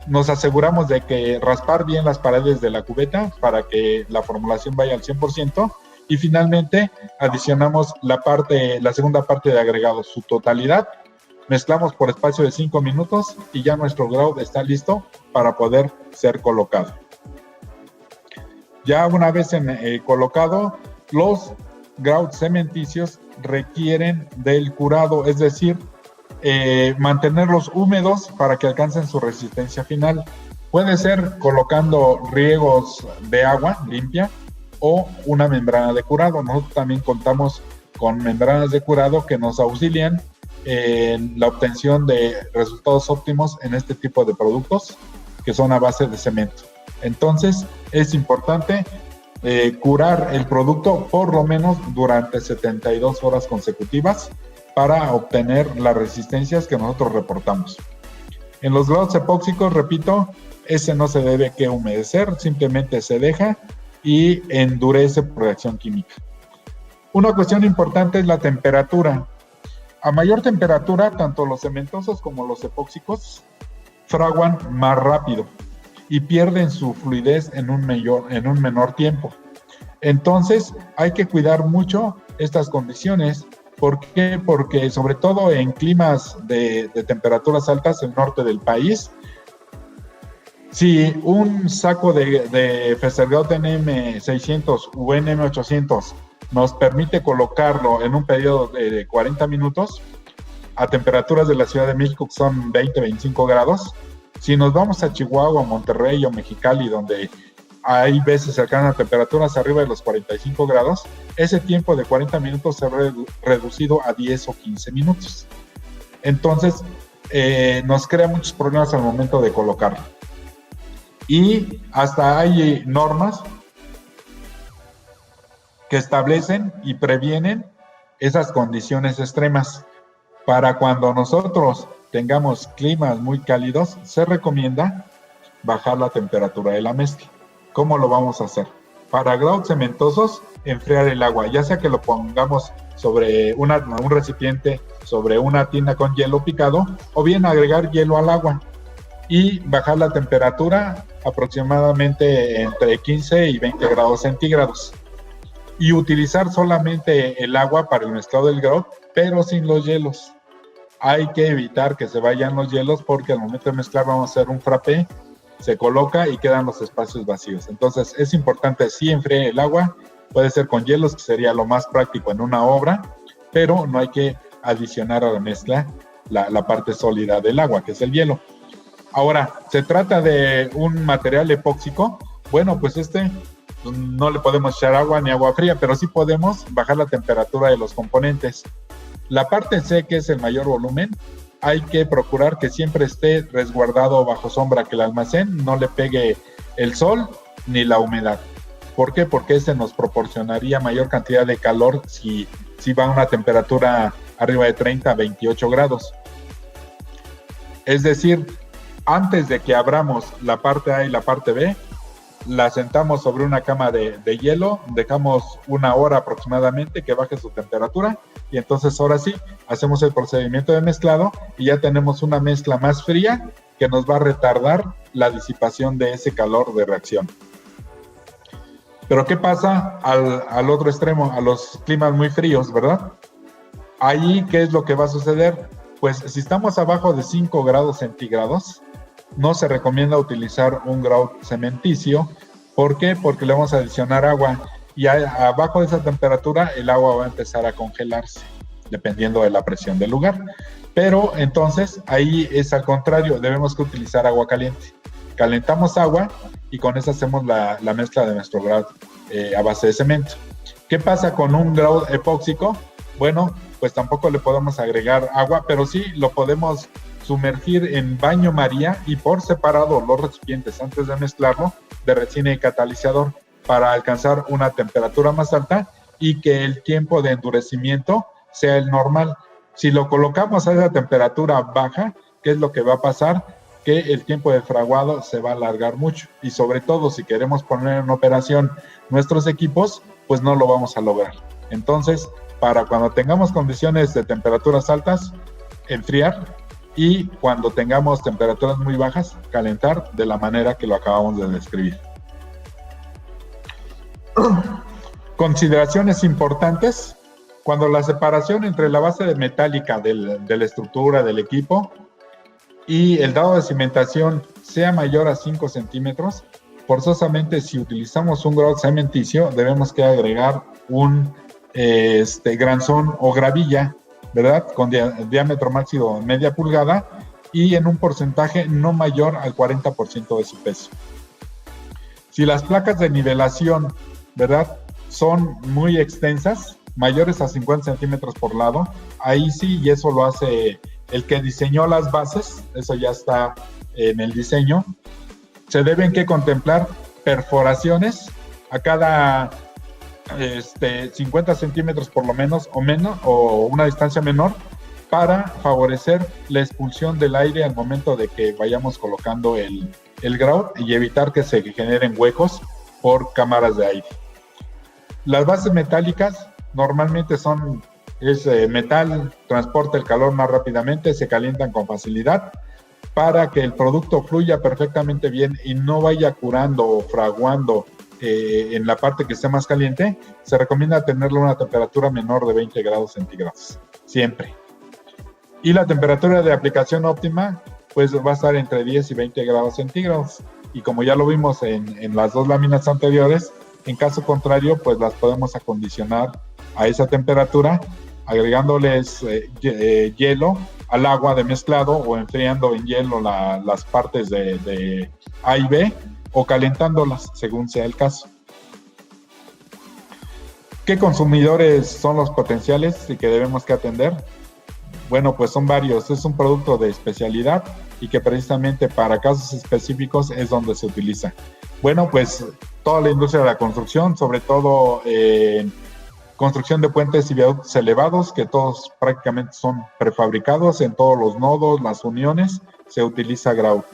A: nos aseguramos de que raspar bien las paredes de la cubeta para que la formulación vaya al 100%, y finalmente adicionamos la segunda parte de agregado, su totalidad. Mezclamos por espacio de 5 minutos y ya nuestro grout está listo para poder ser colocado. Ya una vez colocado, los grouts cementicios requieren del curado, es decir, mantenerlos húmedos para que alcancen su resistencia final. Puede ser colocando riegos de agua limpia o una membrana de curado. Nosotros también contamos con membranas de curado que nos auxilian en la obtención de resultados óptimos en este tipo de productos que son a base de cemento. Entonces es importante curar el producto por lo menos durante 72 horas consecutivas para obtener las resistencias que nosotros reportamos. En los grouts epóxicos, repito, ese no se debe que humedecer, simplemente se deja y endurece por reacción química. Una cuestión importante es la temperatura. A mayor temperatura, tanto los cementosos como los epóxicos fraguan más rápido y pierden su fluidez en un menor tiempo. Entonces, hay que cuidar mucho estas condiciones. ¿Por qué? Porque sobre todo en climas de temperaturas altas, el norte del país, si un saco de Fesergrout NM600 o NM800 nos permite colocarlo en un periodo de 40 minutos a temperaturas de la Ciudad de México, que son 20-25 grados, si nos vamos a Chihuahua, Monterrey o Mexicali, donde hay veces cercanas a temperaturas arriba de los 45 grados, ese tiempo de 40 minutos se ha reducido a 10 o 15 minutos. Entonces, nos crea muchos problemas al momento de colocarlo. Y hasta hay normas que establecen y previenen esas condiciones extremas. Para cuando nosotros tengamos climas muy cálidos, se recomienda bajar la temperatura de la mezcla. ¿Cómo lo vamos a hacer? Para grouts cementosos, enfriar el agua, ya sea que lo pongamos sobre un recipiente, sobre una tina con hielo picado, o bien agregar hielo al agua y bajar la temperatura aproximadamente entre 15 y 20 grados centígrados. Y utilizar solamente el agua para el mezclado del grout, pero sin los hielos. Hay que evitar que se vayan los hielos porque al momento de mezclar vamos a hacer un frappé, se coloca y quedan los espacios vacíos. Entonces es importante sí enfriar el agua, puede ser con hielos, que sería lo más práctico en una obra, pero no hay que adicionar a la mezcla la parte sólida del agua, que es el hielo. Ahora, ¿se trata de un material epóxico? Bueno, pues no le podemos echar agua ni agua fría, pero sí podemos bajar la temperatura de los componentes. La parte C, que es el mayor volumen, hay que procurar que siempre esté resguardado bajo sombra, que el almacén no le pegue el sol ni la humedad. ¿Por qué? Porque nos proporcionaría mayor cantidad de calor si va a una temperatura arriba de 30 a 28 grados. Es decir, antes de que abramos la parte A y la parte B, la sentamos sobre una cama de hielo, dejamos 1 hora aproximadamente que baje su temperatura y entonces ahora sí, hacemos el procedimiento de mezclado y ya tenemos una mezcla más fría que nos va a retardar la disipación de ese calor de reacción. Pero ¿qué pasa al otro extremo, a los climas muy fríos, verdad? Ahí, ¿qué es lo que va a suceder? Pues si estamos abajo de 5 grados centígrados, no se recomienda utilizar un grout cementicio. ¿Por qué? Porque le vamos a adicionar agua y abajo de esa temperatura el agua va a empezar a congelarse, dependiendo de la presión del lugar. Pero entonces ahí es al contrario, debemos que utilizar agua caliente. Calentamos agua y con eso hacemos la mezcla de nuestro grout a base de cemento. ¿Qué pasa con un grout epóxico? Bueno, pues tampoco le podemos agregar agua, pero sí lo podemos sumergir en baño María y por separado los recipientes antes de mezclarlo de resina y catalizador para alcanzar una temperatura más alta y que el tiempo de endurecimiento sea el normal. Si lo colocamos a esa temperatura baja, ¿qué es lo que va a pasar? Que el tiempo de fraguado se va a alargar mucho y sobre todo si queremos poner en operación nuestros equipos, pues no lo vamos a lograr. Entonces, para cuando tengamos condiciones de temperaturas altas, enfriar, y cuando tengamos temperaturas muy bajas, calentar de la manera que lo acabamos de describir. Consideraciones importantes: cuando la separación entre la base metálica de la estructura del equipo y el dado de cimentación sea mayor a 5 centímetros, forzosamente si utilizamos un grout cementicio debemos que agregar un granzón o gravilla, ¿verdad? Con diámetro máximo media pulgada y en un porcentaje no mayor al 40% de su peso. Si las placas de nivelación, ¿verdad?, son muy extensas, mayores a 50 centímetros por lado, ahí sí, y eso lo hace el que diseñó las bases, eso ya está en el diseño, se deben que contemplar perforaciones a cada 50 centímetros por lo menos o una distancia menor para favorecer la expulsión del aire al momento de que vayamos colocando el grout y evitar que se generen huecos por cámaras de aire. Las bases metálicas normalmente es metal, transporta el calor más rápidamente, se calientan con facilidad para que el producto fluya perfectamente bien y no vaya curando o fraguando en la parte que esté más caliente. Se recomienda tenerlo a una temperatura menor de 20 grados centígrados, siempre. Y la temperatura de aplicación óptima, pues va a estar entre 10 y 20 grados centígrados. Y como ya lo vimos en las dos láminas anteriores, en caso contrario, pues las podemos acondicionar a esa temperatura, agregándoles hielo al agua de mezclado o enfriando en hielo las partes de A y B, o calentándolas, según sea el caso. ¿Qué consumidores son los potenciales y que debemos que atender? Bueno, pues son varios. Es un producto de especialidad y que precisamente para casos específicos es donde se utiliza. Bueno, pues toda la industria de la construcción, sobre todo construcción de puentes y viaductos elevados, que todos prácticamente son prefabricados en todos los nodos, las uniones, se utiliza grout.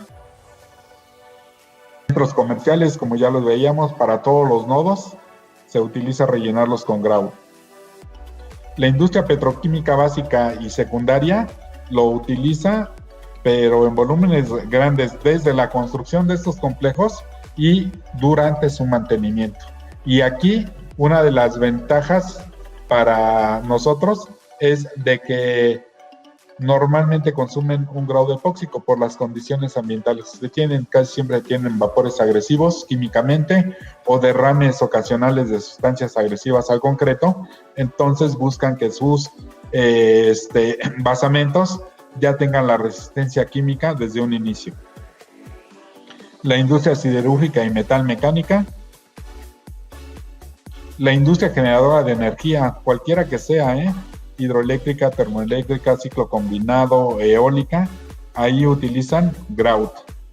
A: Centros comerciales, como ya los veíamos, para todos los nodos se utiliza rellenarlos con grout. La industria petroquímica básica y secundaria lo utiliza, pero en volúmenes grandes, desde la construcción de estos complejos y durante su mantenimiento. Y aquí una de las ventajas para nosotros es de que normalmente consumen un grout epóxico por las condiciones ambientales que tienen. Casi siempre tienen vapores agresivos químicamente o derrames ocasionales de sustancias agresivas al concreto. Entonces buscan que sus basamentos ya tengan la resistencia química desde un inicio. la industria siderúrgica y metal mecánica, la industria generadora de energía, cualquiera que sea, hidroeléctrica, termoeléctrica, ciclo combinado, eólica, ahí utilizan grout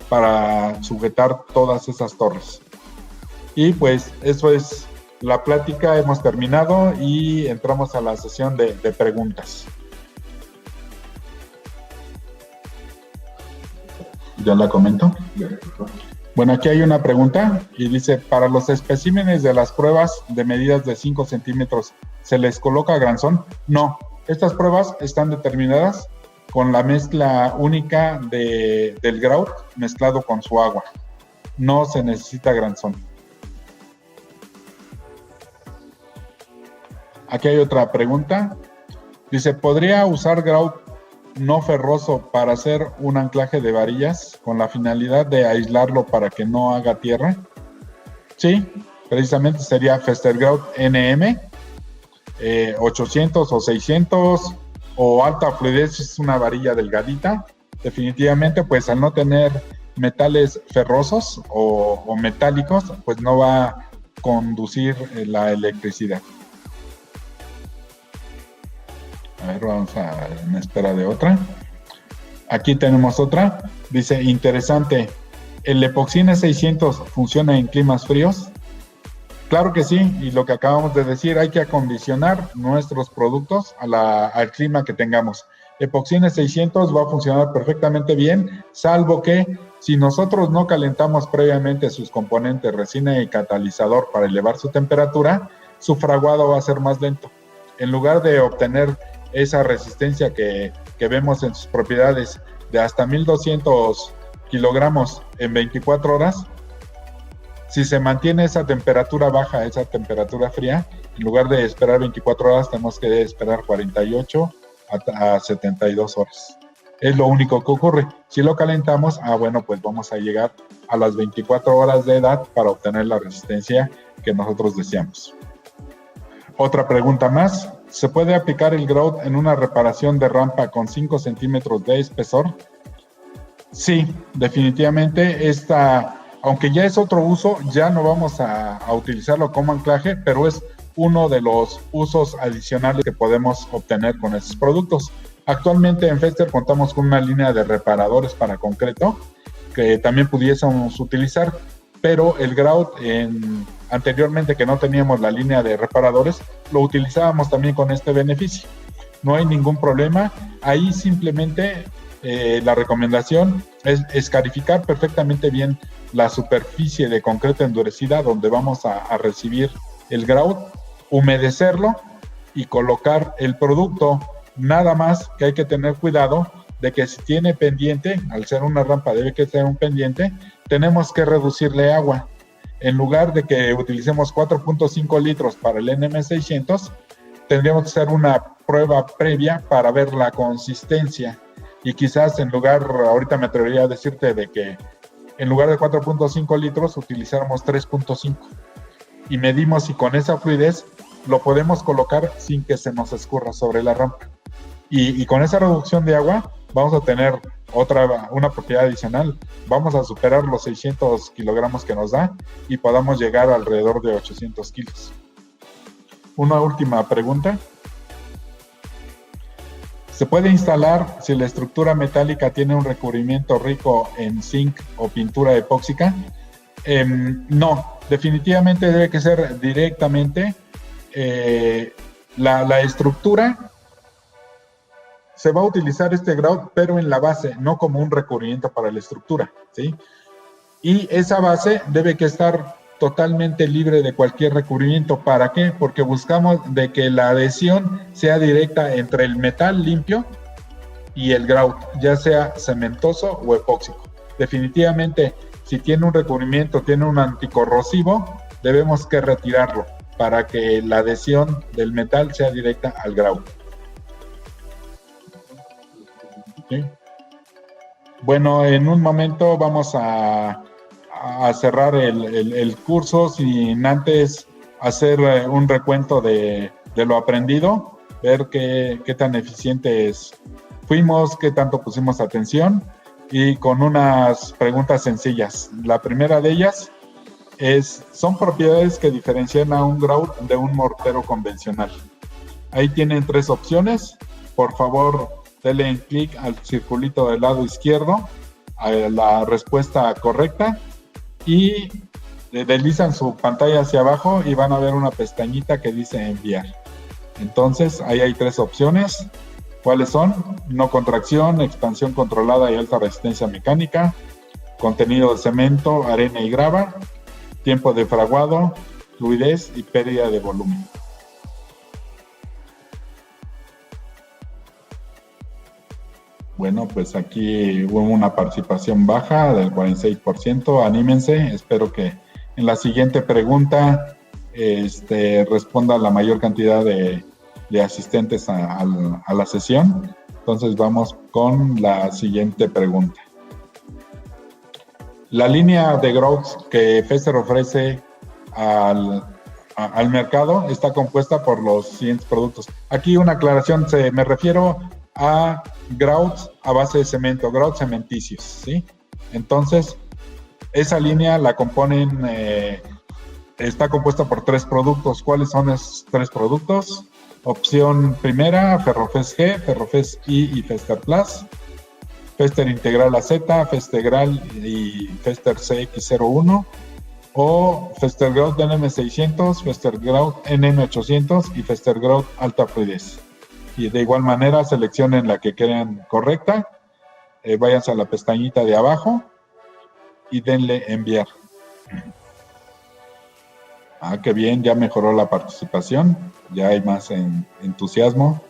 A: para sujetar todas esas torres. Y pues eso es la plática, hemos terminado y entramos a la sesión de preguntas. ¿Ya la comento? Bueno, aquí hay una pregunta y dice, para los especímenes de las pruebas de medidas de 5 centímetros, ¿se les coloca granzón? No, estas pruebas están determinadas con la mezcla única del grout mezclado con su agua. No se necesita granzón. Aquí hay otra pregunta. Dice, ¿podría usar grout no ferroso para hacer un anclaje de varillas con la finalidad de aislarlo para que no haga tierra? Sí, precisamente sería Festergrout NM 800 o 600 o alta fluidez, es una varilla delgadita. Definitivamente, pues al no tener metales ferrosos o metálicos, pues no va a conducir la electricidad. A ver, vamos en espera de otra. Aquí tenemos otra. Dice, interesante, ¿el Epoxine 600 funciona en climas fríos? Claro que sí, y lo que acabamos de decir, hay que acondicionar nuestros productos al clima que tengamos. Epoxine 600 va a funcionar perfectamente bien, salvo que si nosotros no calentamos previamente sus componentes, resina y catalizador para elevar su temperatura, su fraguado va a ser más lento. En lugar de obtener esa resistencia que vemos en sus propiedades de hasta 1200 kilogramos en 24 horas, si se mantiene esa temperatura baja, esa temperatura fría, en lugar de esperar 24 horas, tenemos que esperar 48 a 72 horas. Es lo único que ocurre. Si lo calentamos, bueno, pues vamos a llegar a las 24 horas de edad para obtener la resistencia que nosotros deseamos. Otra pregunta más. ¿Se puede aplicar el grout en una reparación de rampa con 5 centímetros de espesor? Sí, definitivamente aunque ya es otro uso, ya no vamos a utilizarlo como anclaje, pero es uno de los usos adicionales que podemos obtener con estos productos. Actualmente en Fester contamos con una línea de reparadores para concreto que también pudiésemos utilizar, pero el grout anteriormente que no teníamos la línea de reparadores, lo utilizábamos también con este beneficio. No hay ningún problema, ahí simplemente la recomendación es escarificar perfectamente bien la superficie de concreto endurecida donde vamos a recibir el grout, humedecerlo y colocar el producto. Nada más que hay que tener cuidado de que si tiene pendiente, al ser una rampa debe que tener un pendiente, tenemos que reducirle agua. En lugar de que utilicemos 4.5 litros para el NM600, tendríamos que hacer una prueba previa para ver la consistencia. Y quizás ahorita me atrevería a decirte de que en lugar de 4.5 litros utilizáramos 3.5. Y medimos si con esa fluidez lo podemos colocar sin que se nos escurra sobre la rampa. Y con esa reducción de agua vamos a tener una propiedad adicional. Vamos a superar los 600 kilogramos que nos da y podamos llegar alrededor de 800 kilos. Una última pregunta. ¿Se puede instalar si la estructura metálica tiene un recubrimiento rico en zinc o pintura epóxica? No, definitivamente debe que ser directamente la estructura. Se va a utilizar este grout, pero en la base, no como un recubrimiento para la estructura, ¿sí? Y esa base debe que estar totalmente libre de cualquier recubrimiento. ¿Para qué? Porque buscamos de que la adhesión sea directa entre el metal limpio y el grout, ya sea cementoso o epóxico. Definitivamente, si tiene un recubrimiento, tiene un anticorrosivo, debemos que retirarlo para que la adhesión del metal sea directa al grout. ¿Sí? Bueno, en un momento vamos a cerrar el curso sin antes hacer un recuento de lo aprendido, ver qué tan eficientes fuimos, qué tanto pusimos atención y con unas preguntas sencillas. La primera de ellas son propiedades que diferencian a un grout de un mortero convencional. Ahí tienen 3 opciones. Por favor, denle clic al circulito del lado izquierdo, a la respuesta correcta, y deslizan su pantalla hacia abajo y van a ver una pestañita que dice enviar. Entonces, ahí hay 3 opciones. ¿Cuáles son? No contracción, expansión controlada y alta resistencia mecánica, contenido de cemento, arena y grava, tiempo de fraguado, fluidez y pérdida de volumen. Bueno, pues aquí hubo una participación baja del 46%. Anímense, espero que en la siguiente pregunta responda la mayor cantidad de asistentes a la sesión. Entonces vamos con la siguiente pregunta. La línea de grouts que Fester ofrece al mercado está compuesta por los siguientes productos. Aquí una aclaración, me refiero a grouts a base de cemento, grouts cementicios, ¿sí? Entonces, esa línea la componen, está compuesta por 3 productos. ¿Cuáles son esos 3 productos? Opción primera, Ferrofest G, Ferrofest I y Fester Plus. Fester Integral AZ, Festegral y Fester CX01, o Fester Grout NM600, Fester Grout NM800 y Fester Grout Alta Fluidez. Y de igual manera seleccionen la que crean correcta, váyanse a la pestañita de abajo y denle enviar. Qué bien, ya mejoró la participación, ya hay más entusiasmo.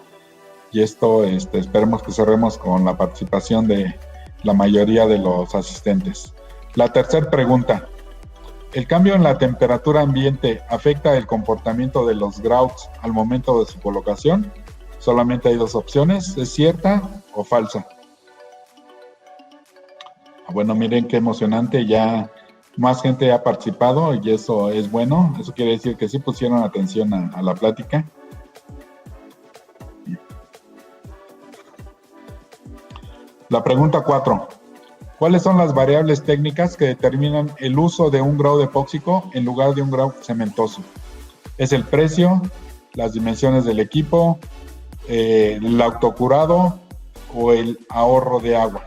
A: Y esto esperemos que cerremos con la participación de la mayoría de los asistentes. La tercera pregunta. ¿El cambio en la temperatura ambiente afecta el comportamiento de los grouts al momento de su colocación? Solamente hay 2 opciones, ¿es cierta o falsa? Bueno, miren qué emocionante, ya más gente ha participado y eso es bueno. Eso quiere decir que sí pusieron atención a la plática. La pregunta 4. ¿Cuáles son las variables técnicas que determinan el uso de un grout epóxico en lugar de un grout cementoso? ¿Es el precio, las dimensiones del equipo, el autocurado o el ahorro de agua?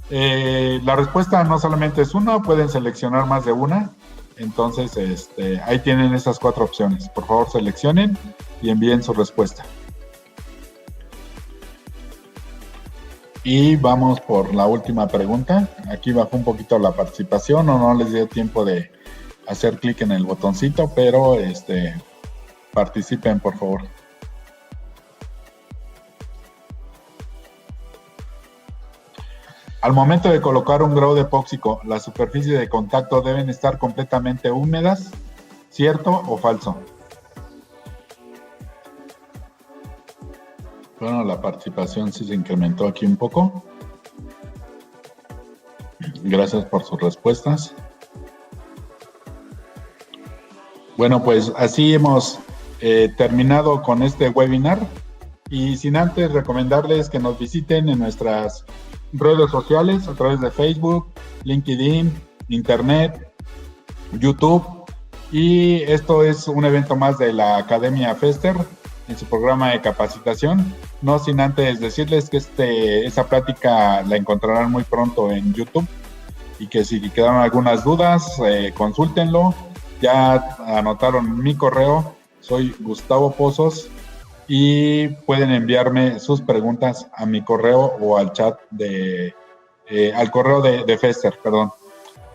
A: La respuesta no solamente es una, pueden seleccionar más de una. Entonces, ahí tienen esas 4 opciones. Por favor, seleccionen y envíen su respuesta. Y vamos por la última pregunta. Aquí bajó un poquito la participación o no les dio tiempo de hacer clic en el botoncito, pero participen, por favor. Al momento de colocar un grout epóxico, las superficies de contacto deben estar completamente húmedas, ¿cierto o falso? Bueno, la participación sí se incrementó aquí un poco. Gracias por sus respuestas. Bueno, pues así hemos terminado con este webinar. Y sin antes recomendarles que nos visiten en nuestras redes sociales a través de Facebook, LinkedIn, Internet, YouTube. Y esto es un evento más de la Academia Fester en su programa de capacitación. No sin antes decirles que esa plática la encontrarán muy pronto en YouTube y que si quedaron algunas dudas, consúltenlo. Ya anotaron mi correo, soy Gustavo Pozos, y pueden enviarme sus preguntas a mi correo o al chat al correo de Fester, perdón.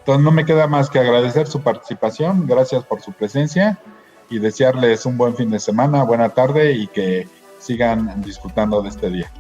A: Entonces no me queda más que agradecer su participación, gracias por su presencia y desearles un buen fin de semana, buena tarde y que sigan disfrutando de este día.